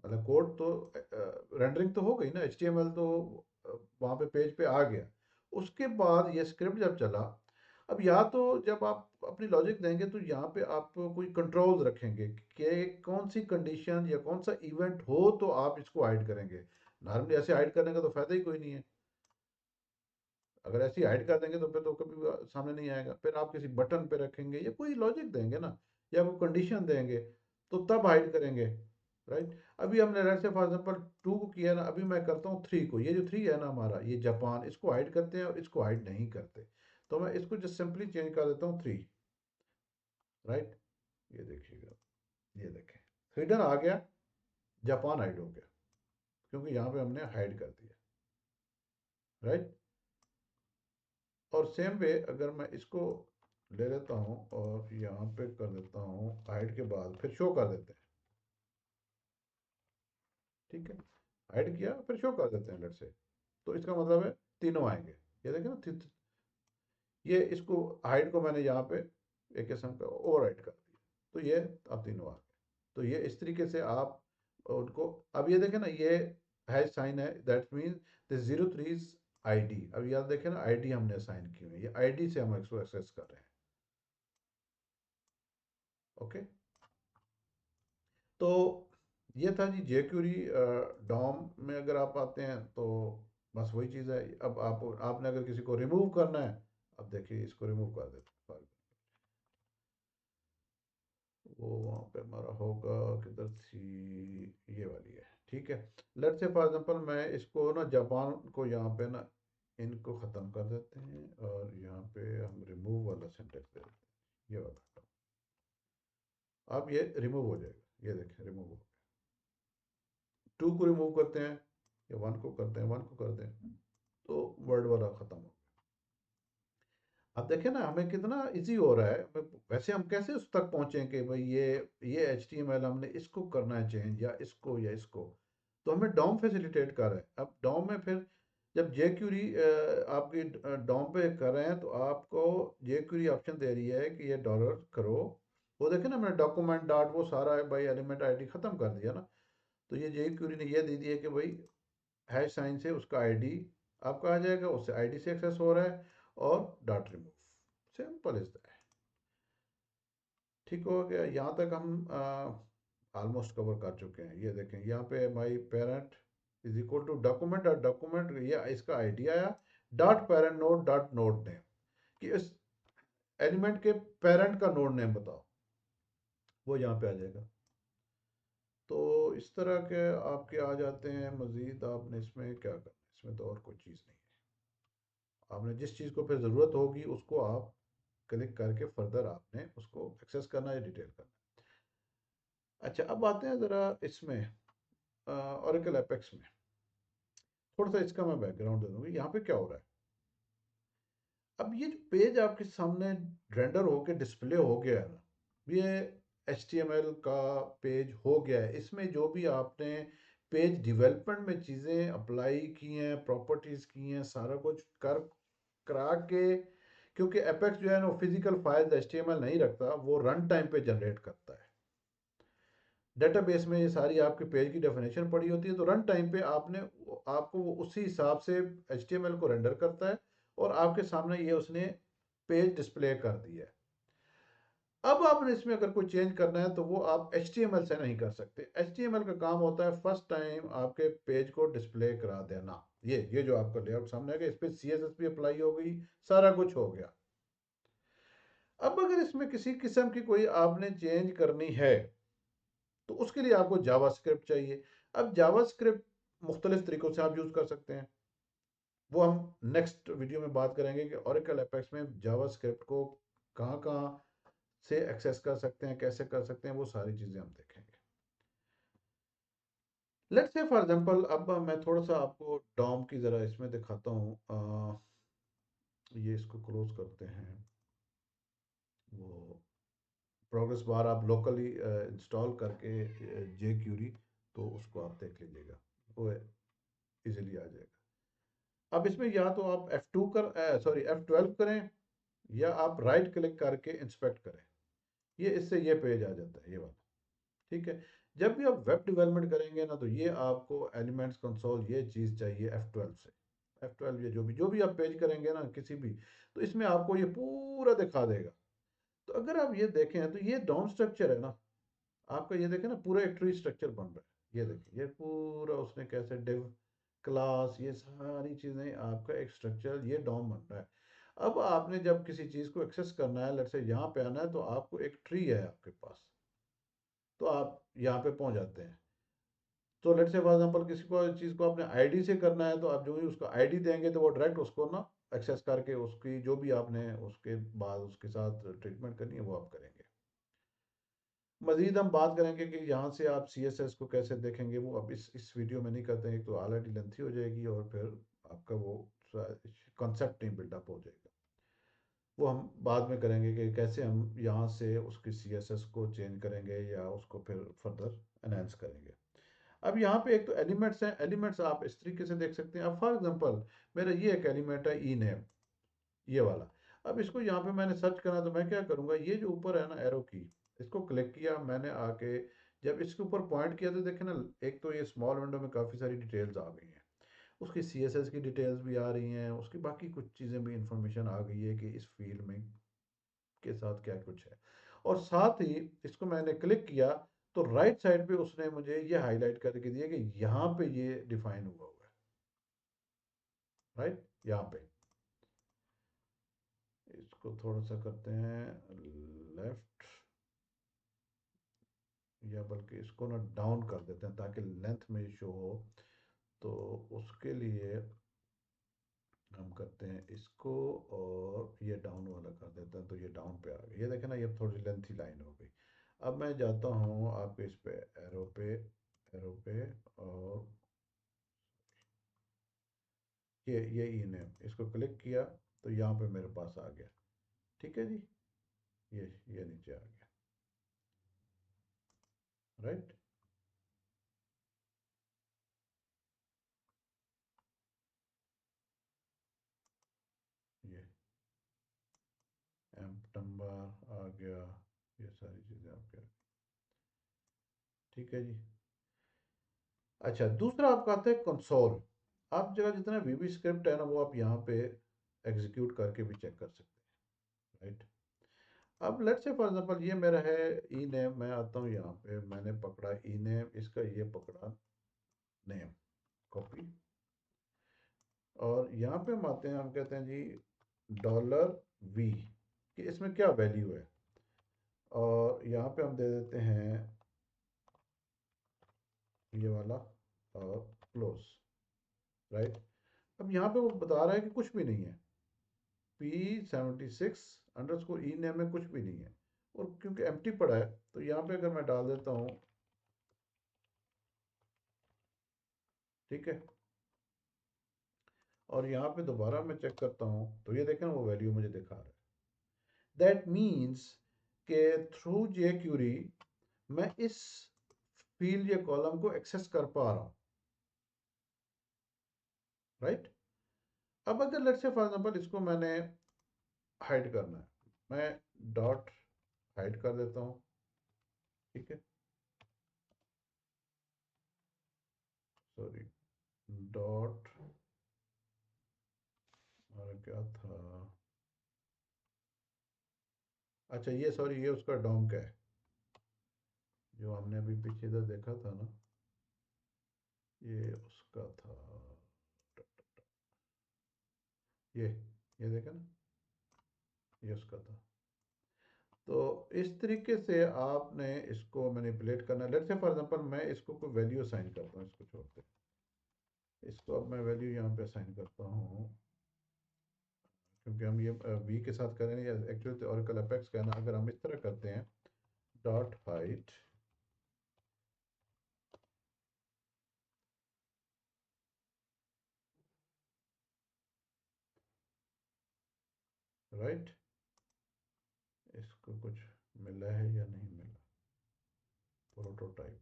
मतलब कोड तो रेंडरिंग तो हो गई ना, HTML तो वहाँ पे पेज पे आ गया। उसके बाद ये स्क्रिप्ट जब चला, अब या तो जब आप अपनी लॉजिक देंगे तो यहाँ पे आप कोई कंट्रोल्स रखेंगे कि कौन सी कंडीशन या कौन सा इवेंट हो तो आप इसको हाइड करेंगे। नॉर्मली ऐसे हाइड करने का तो फायदा ही कोई नहीं है। अगर ऐसे हाइड कर देंगे तो फिर तो कभी सामने नहीं आएगा। फिर आप किसी बटन पे रखेंगे या कोई लॉजिक देंगे ना, या कोई कंडीशन देंगे, तो तब हाइड करेंगे। राइट, अभी हमने जैसे फॉर एग्जांपल 2 को किया ना, अभी मैं करता हूँ 3 को। ये जो 3 है ना हमारा, ये जापान, इसको हाइड करते हैं और इसको हाइड नहीं करते। तो मैं इसको जस्ट सिंपली चेंज कर देता हूँ 3, राइट। ये देखिएगा, ये देखें, स्वीडन आ गया, जापान हाइड हो गया, क्योंकि यहाँ पे हमने हाइड कर दिया, राइट। और सेम वे अगर मैं इसको ले लेता हूँ और यहाँ पे कर देता हूँ हाइड के बाद फिर शो कर देते हैं, ठीक है, हाइड किया फिर शो कर देते हैं लेट से, तो इसका मतलब है तीनों आएंगे। ये देखें ना, ये इसको हाइड को मैंने यहाँ पे एक किस्म का ओवर हाइड कर दिया, तो ये अब तीनों आ गए। तो ये इस तरीके से आप उनको, अब ये देखें ना, ये हैश साइन है, that mean the 03 is ID. अब याद देखें ना, आईडी हमने असाइन की हुई है, ये आईडी से हम इसको एक्सेस कर रहे हैं, ओके। तो ये था जी jQuery। डॉम में अगर आप आते हैं तो बस वही चीज़ है। अब आपने अगर किसी को रिमूव करना है, अब देखिए इसको रिमूव कर देते हैं, वो वहाँ पे हमारा होगा, किधर थी, ये वाली है, ठीक है। लेट्स से फॉर एग्जांपल मैं इसको ना जापान को यहाँ पे ना इनको ख़त्म कर देते हैं और यहाँ पे हम रिमूव वाला सिंटेक्स दे देते हैं, ये वाला। अब ये रिमूव हो जाएगा, ये देखें रिमूव हो गया। 2 को रिमूव करते हैं या 1 को करते हैं, 1 को करते हैं, तो वर्ड वाला ख़त्म हो। अब देखें ना हमें कितना इजी हो रहा है। वैसे हम कैसे उस तक पहुंचे कि भाई ये HTML हमने इसको करना है चेंज, या इसको, तो हमें डॉम फैसिलिटेट कर रहा है। अब डॉम में फिर जब jQuery आपकी डॉम पे कर रहे हैं तो आपको jQuery ऑप्शन दे रही है कि ये डॉलर करो, वो देखें ना, मैंने डॉक्यूमेंट डॉट वो सारा बाई एलिमेंट आईडी ख़त्म कर दिया ना। तो ये jQuery ने ये दे दिया कि भाई हैश साइन से उसका आईडी आपका आ जाएगा, उससे आईडी से एक्सेस हो रहा है, और dot remove, simple is that. ठीक हो गया, यहाँ तक हम ऑलमोस्ट कवर कर चुके हैं। ये देखें यहाँ पे my parent is equal to document dot document, ये इसका आईडी आया, dot parent node dot node name, कि इस एलिमेंट के पेरेंट का नोड नेम बताओ, वो यहाँ पे आ जाएगा। तो इस तरह के आपके आ जाते हैं। मज़ीद आपने इसमें क्या करना है, इसमें तो और कोई चीज़ नहीं है। आपने जिस चीज़ को फिर ज़रूरत होगी उसको आप क्लिक करके फर्दर आपने उसको एक्सेस करना है, डिटेल करना है। अच्छा, अब आते हैं ज़रा इसमें ओरेकल एपेक्स में। थोड़ा सा इसका मैं बैकग्राउंड दे दूँगी, यहाँ पे क्या हो रहा है। अब ये जो पेज आपके सामने रेंडर होके डिस्प्ले हो गया है ना, ये HTML का पेज हो गया है। इसमें जो भी आपने पेज डेवलपमेंट में चीज़ें अप्लाई की हैं, प्रॉपर्टीज़ की हैं, सारा कुछ कर करा के, क्योंकि एपेक्स जो है ना फिजिकल फाइल्स HTML नहीं रखता, वो रन टाइम पे जनरेट करता है। डेटाबेस में ये सारी आपके पेज की डेफिनेशन पड़ी होती है, तो रन टाइम पे आपको वो उसी हिसाब से HTML को रेंडर करता है, और आपके सामने ये उसने पेज डिस्प्ले कर दिया है। अब आपने इसमें अगर कोई चेंज करना है तो वो आप HTML से नहीं कर सकते। HTML का काम होता है फर्स्ट टाइम आपके पेज को डिस्प्ले करा देना। ये जो आपका लेआउट सामने आएगा, इस पर CSS भी अप्लाई हो गई, सारा कुछ हो गया। अब अगर इसमें किसी किस्म की कोई आपने चेंज करनी है तो उसके लिए आपको जावास्क्रिप्ट चाहिए। अब जावास्क्रिप्ट मुख्तलिफ तरीकों से आप यूज़ कर सकते हैं, वो हम नेक्स्ट वीडियो में बात करेंगे कि ओरेकल एपेक्स में जावास्क्रिप्ट को कहाँ कहाँ से एक्सेस कर सकते हैं, कैसे कर सकते हैं, वो सारी चीज़ें हम देखेंगे। लेट्स से फॉर एग्जांपल अब मैं थोड़ा सा आपको डॉम की ज़रा इसमें दिखाता हूँ। ये इसको क्लोज करते हैं। वो प्रोग्रेस बार आप लोकली इंस्टॉल करके jQuery, तो उसको आप देख लीजिएगा, वो इजीली आ जाएगा। अब इसमें या तो आप F12 करें, या आप राइट क्लिक करके इंस्पेक्ट करें, ये इससे ये पेज आ जाता है, ये वाला, ठीक है। जब भी आप वेब डेवलपमेंट करेंगे ना, तो ये आपको एलिमेंट्स कंसोल ये चीज़ चाहिए F12 से। F12 ये जो भी आप पेज करेंगे ना किसी भी, तो इसमें आपको ये पूरा दिखा देगा। तो अगर आप ये देखें तो ये डॉम स्ट्रक्चर है ना आपका, ये देखें ना पूरा एक ट्री स्ट्रक्चर बन रहा है। ये देखिए, ये पूरा उसने कैसे डिव क्लास, ये सारी चीज़ें आपका एक स्ट्रक्चर, ये डॉम बन रहा है। अब आपने जब किसी चीज़ को एक्सेस करना है, लेट्स से यहाँ पे आना है, तो आपको एक ट्री है आपके पास, तो आप यहाँ पे पहुँच जाते हैं। तो लेट्स से फॉर एग्जांपल किसी को इस चीज़ को अपने आईडी से करना है, तो आप जो ही उसको आईडी देंगे तो वो डायरेक्ट उसको ना एक्सेस करके उसकी जो भी आपने उसके बाद उसके साथ ट्रीटमेंट करनी है वो आप करेंगे। मज़ीद हम बात करेंगे कि यहाँ से आप CSS को कैसे देखेंगे, वो अब इस वीडियो में नहीं करते हैं, तो ऑलरेडी लेंथी हो जाएगी और फिर आपका वो कॉन्सेप्ट नहीं बिल्डअप हो जाएगा। वो हम बाद में करेंगे कि कैसे हम यहाँ से उसकी CSS को चेंज करेंगे या उसको फिर फर्दर एनहेंस करेंगे। अब यहाँ पे एक तो एलिमेंट्स हैं, एलिमेंट्स आप इस तरीके से देख सकते हैं। अब फॉर एग्जांपल मेरा ये एक एलिमेंट है ई नेम, ये वाला। अब इसको यहाँ पे मैंने सर्च करा तो मैं क्या करूँगा, ये जो ऊपर है ना एरो की, इसको क्लिक किया मैंने आके, जब इसके ऊपर पॉइंट किया तो देखे ना, एक तो ये स्मॉल विंडो में काफ़ी सारी डिटेल्स आ गई हैं, उसकी CSS की डिटेल्स भी आ रही हैं, उसकी बाकी कुछ चीज़ें भी इंफॉर्मेशन आ गई है कि इस फील्ड में के साथ क्या कुछ है। और साथ ही इसको मैंने क्लिक किया तो राइट साइड पे उसने मुझे ये हाईलाइट करके दिया कि यहाँ पे ये डिफाइन हुआ हुआ है, राइट यहाँ पे। इसको थोड़ा सा करते हैं लेफ्ट, या बल्कि इसको ना डाउन कर देते हैं ताकि लेंथ में शो हो। तो उसके लिए हम करते हैं इसको, और ये डाउन वाला कर देते हैं, तो ये डाउन पे आ गया, ये देखें ना, ये थोड़ी लेंथी लाइन हो गई। अब मैं जाता हूँ आपके इस पे एरो पे, एरो पे, और ये ई नेम, इसको क्लिक किया तो यहाँ पे मेरे पास आ गया। ठीक है जी, ये नीचे आ गया, राइट। ये एम्प नंबर आ गया, ये सारी चीज़ें आपके, ठीक है जी। अच्छा, दूसरा आपका आता है कंसोल। आप जगह जितना वीबी स्क्रिप्ट है ना, वो आप यहाँ पे एग्जीक्यूट करके भी चेक कर सकते हैं, राइट। अब लेट्स से फॉर एग्जांपल ये मेरा है ई नेम, मैं आता हूँ यहाँ पे, मैंने पकड़ा ई नेम, इसका ये पकड़ा नेम, कॉपी, और यहाँ पे हम आते हैं, हम कहते हैं जी $V कि इसमें क्या वैल्यू है, और यहाँ पे हम दे देते हैं ये वाला, और क्लोज, राइट। अब यहाँ पे वो बता रहा है कि कुछ भी नहीं है, P76 _ ई नेम में कुछ भी नहीं है, और क्योंकि एम्प्टी पड़ा है तो यहाँ पे अगर मैं डाल देता हूँ, ठीक है, और यहाँ पे दोबारा मैं चेक करता हूँ तो ये देखें वो वैल्यू मुझे दिखा रहा है। दैट मीन्स के थ्रू जे क्यूरी मैं इस फील्ड या कॉलम को एक्सेस कर पा रहा हूँ, राइट। अब अगर लेट्स से फॉर एग्जांपल इसको मैंने हाइड करना है, मैं डॉट हाइड कर देता हूँ, ठीक है, सॉरी, डॉट, और क्या था, अच्छा ये सॉरी, ये उसका डोम का है जो हमने अभी पीछे इधर देखा था ना, ये उसका था, ये ये देखा ना, ये उसका था। तो इस तरीके से आपने इसको मैनिपुलेट करना है। लेट्स से फॉर एग्जांपल मैं इसको कोई वैल्यू असाइन करता हूँ, इसको छोड़ते हैं, इसको अब मैं वैल्यू यहाँ पे असाइन करता हूँ, क्योंकि हम ये वी के साथ करें या एक्चुअली ओरेकल अपेक्स का है ना, अगर हम इस तरह करते हैं डॉट हाइट, राइट, इसको कुछ मिला है या नहीं मिला, प्रोटोटाइप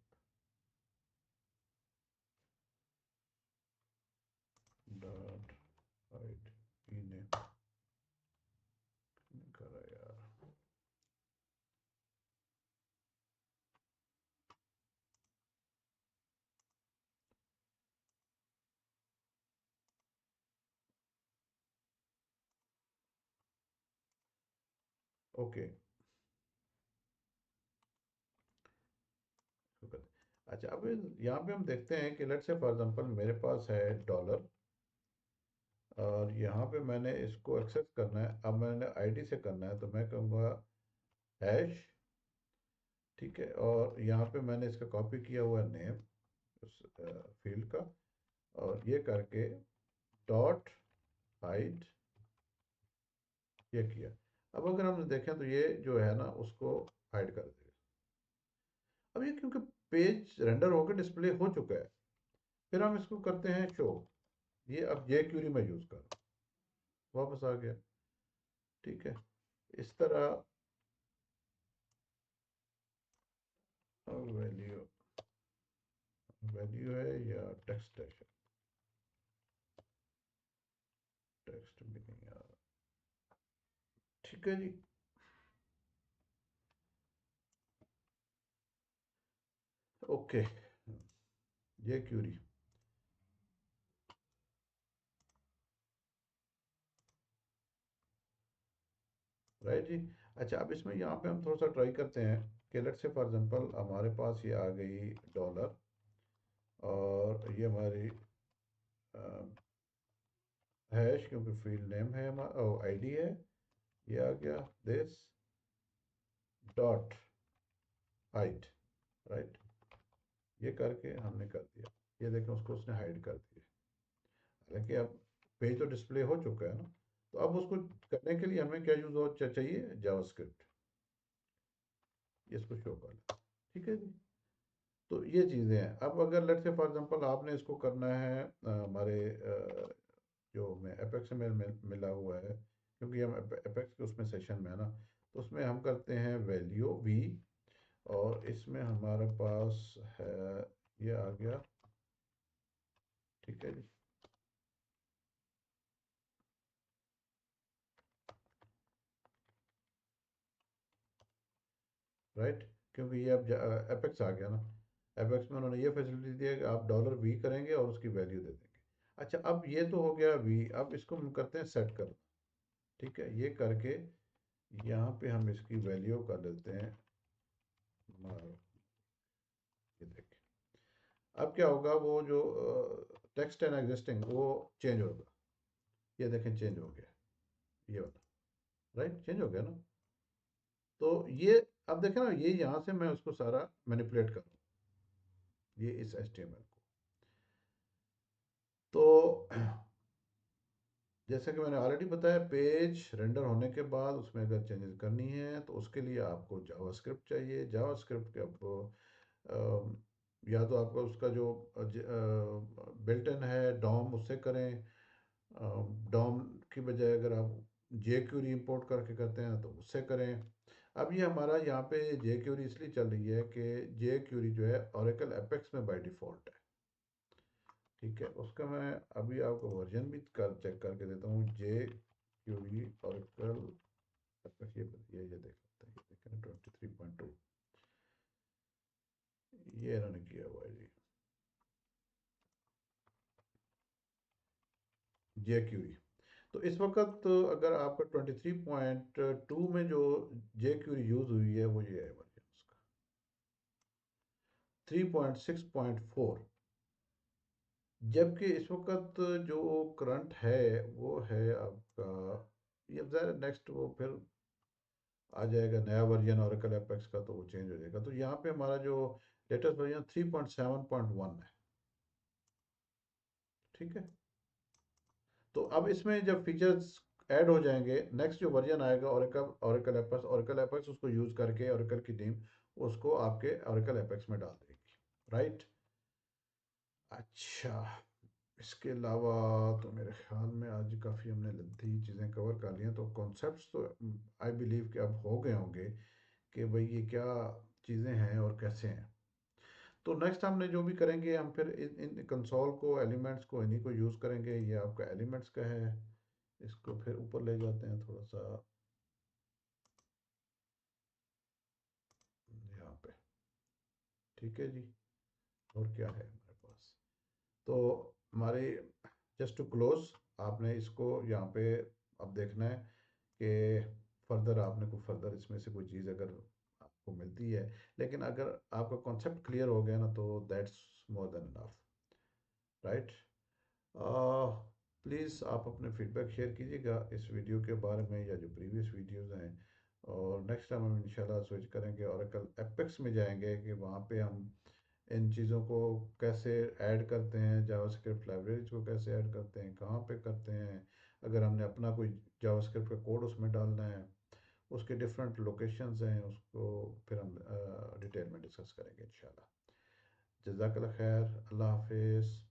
डॉट हाइट ई ने करा यार, ओके। अच्छा, अब यहाँ पे हम देखते हैं कि लेट्स से फॉर एग्जांपल मेरे पास है डॉलर, और यहाँ पे मैंने इसको एक्सेस करना है, अब मैंने आईडी से करना है तो मैं कहूँगा हैश, ठीक है, और यहाँ पे मैंने इसका कॉपी किया हुआ नेम, उस फील्ड का, और ये करके डॉट हाइड ये किया। अब अगर हम देखें तो ये जो है ना उसको हाइड कर देगा। अब ये क्योंकि पेज रेंडर होकर डिस्प्ले हो चुका है, फिर हम इसको करते हैं शो। ये अब जे क्यूरी में यूज़ कर वापस आ गया। ठीक है, इस तरह वैल्यू वैल्यू है या टेक्स्ट है, टेक्स्ट भी नहीं आ रहा। ठीक है जी। ओके, ये क्यूरी राइट जी। अच्छा, अब इसमें यहाँ पे हम थोड़ा सा ट्राई करते हैं कि लेट्स से फॉर एग्जांपल हमारे पास ये आ गई डॉलर, और ये हमारी हैश, क्योंकि फील्ड नेम है हमारा, आईडी है, ये आ गया दिस डॉट हाइड, राइट। ये करके हमने कर दिया, ये देखें उसको उसने हाइड कर दिया। हालांकि अब पेज तो डिस्प्ले हो चुका है ना, तो अब उसको करने के लिए हमें क्या यूज़ हो चाहिए, जावास्क्रिप्ट। इसको शो कर लें। ठीक है जी। तो ये चीज़ें हैं। अब अगर लेट्स से फॉर एग्जांपल आपने इसको करना है हमारे जो में एपेक्स में मिला हुआ है, क्योंकि हम एपेक्स के उसमें सेशन में है ना, तो उसमें हम करते हैं वैल्यू वी, और इसमें हमारे पास है, ये आ गया। ठीक है जी। राइट, क्योंकि ये अब एपेक्स आ गया ना, एपेक्स में उन्होंने ये फैसिलिटी दी है कि आप डॉलर वी करेंगे और उसकी वैल्यू दे देंगे। अच्छा, अब ये तो हो गया वी, अब इसको हम करते हैं सेट कर। ठीक है, ये करके यहाँ पे हम इसकी वैल्यू कर लेते हैं ये देखिए। अब क्या होगा, वो जो टेक्स्ट एंड एग्जिस्टिंग वो चेंज होगा। ये देखें चेंज हो गया, ये वाला, राइट, चेंज हो गया ना। तो ये अब देखें ना, ये यहाँ से मैं उसको सारा मैनिपुलेट करूँ, ये इस HTML को। तो जैसा कि मैंने ऑलरेडी बताया, पेज रेंडर होने के बाद उसमें अगर चेंजेस करनी है तो उसके लिए आपको जावास्क्रिप्ट चाहिए। जावास्क्रिप्ट के आपको या तो आपका उसका जो बिल्ट इन है डॉम, उससे करें। डॉम की बजाय अगर आप जे क्यूरी इम्पोर्ट करके करते हैं तो उससे करें। अब ये हमारा यहाँ पे जे क्यूरी इसलिए चल रही है कि जे क्यूरी जो है ओरेकल एपेक्स में बाय डिफ़ॉल्ट है। ठीक है, उसका मैं अभी आपको वर्जन भी कर चेक करके देता हूँ। जे क्यूरी ओरेकल एपेक्स, ये देख सकते हैं, ये देखें 23.2, ये इन्होंने किया हुआ है जी, जे क्यूरी। तो इस वक्त अगर आपका 23.2 में जो जे क्यूरी यूज़ हुई है वो ये है वर्जन उसका 3.6.4। जबकि इस वक्त जो करंट है वो है आपका, ये ज़रा नेक्स्ट वो फिर आ जाएगा नया वर्जन ओरेकल एपेक्स का, तो वो चेंज हो जाएगा। तो यहाँ पे हमारा जो लेटेस्ट वर्जन 3.7.1 है। ठीक है, तो अब इसमें जब फीचर्स ऐड हो जाएंगे, नेक्स्ट जो वर्जन आएगा ओरेकल ओरेकल एपेक्स उसको यूज़ करके ओरेकल की टीम उसको आपके ओरेकल एपेक्स में डाल देगी, राइट। अच्छा, इसके अलावा तो मेरे ख्याल में आज काफ़ी हमने लंथी चीज़ें कवर कर ली हैं, तो कॉन्सेप्ट्स तो आई बिलीव कि अब हो गए होंगे कि भाई ये क्या चीज़ें हैं और कैसे हैं। तो नेक्स्ट हमने जो भी करेंगे, हम फिर इन कंसोल को, एलिमेंट्स को, इन्हीं को यूज़ करेंगे। ये आपका एलिमेंट्स का है, इसको फिर ऊपर ले जाते हैं थोड़ा सा यहाँ पे। ठीक है जी, और क्या है हमारे पास, तो हमारे जस्ट टू क्लोज, आपने इसको यहाँ पे अब देखना है कि फर्दर आपने कोई फर्दर इसमें से कोई चीज़ अगर आपको मिलती है, लेकिन अगर आपका कॉन्सेप्ट क्लियर हो गया ना तो that's more than enough, right. Please आप अपने फीडबैक शेयर कीजिएगा इस वीडियो के बारे में या जो प्रीवियस वीडियोस हैं, और नेक्स्ट टाइम हम इंशाल्लाह स्विच करेंगे ओरेकल एपेक्स में जाएंगे कि वहाँ पे हम इन चीज़ों को कैसे ऐड करते हैं, जावास्क्रिप्ट लाइब्रेरीज को कैसे ऐड करते हैं, कहाँ पे करते हैं, अगर हमने अपना कोई जावास्क्रिप्ट का कोड उसमें डालना है, उसके डिफरेंट लोकेशंस हैं, उसको फिर हम डिटेल में डिस्कस करेंगे इंशाल्लाह। जज़ाकल्लाह खैर, अल्लाह हाफिज़।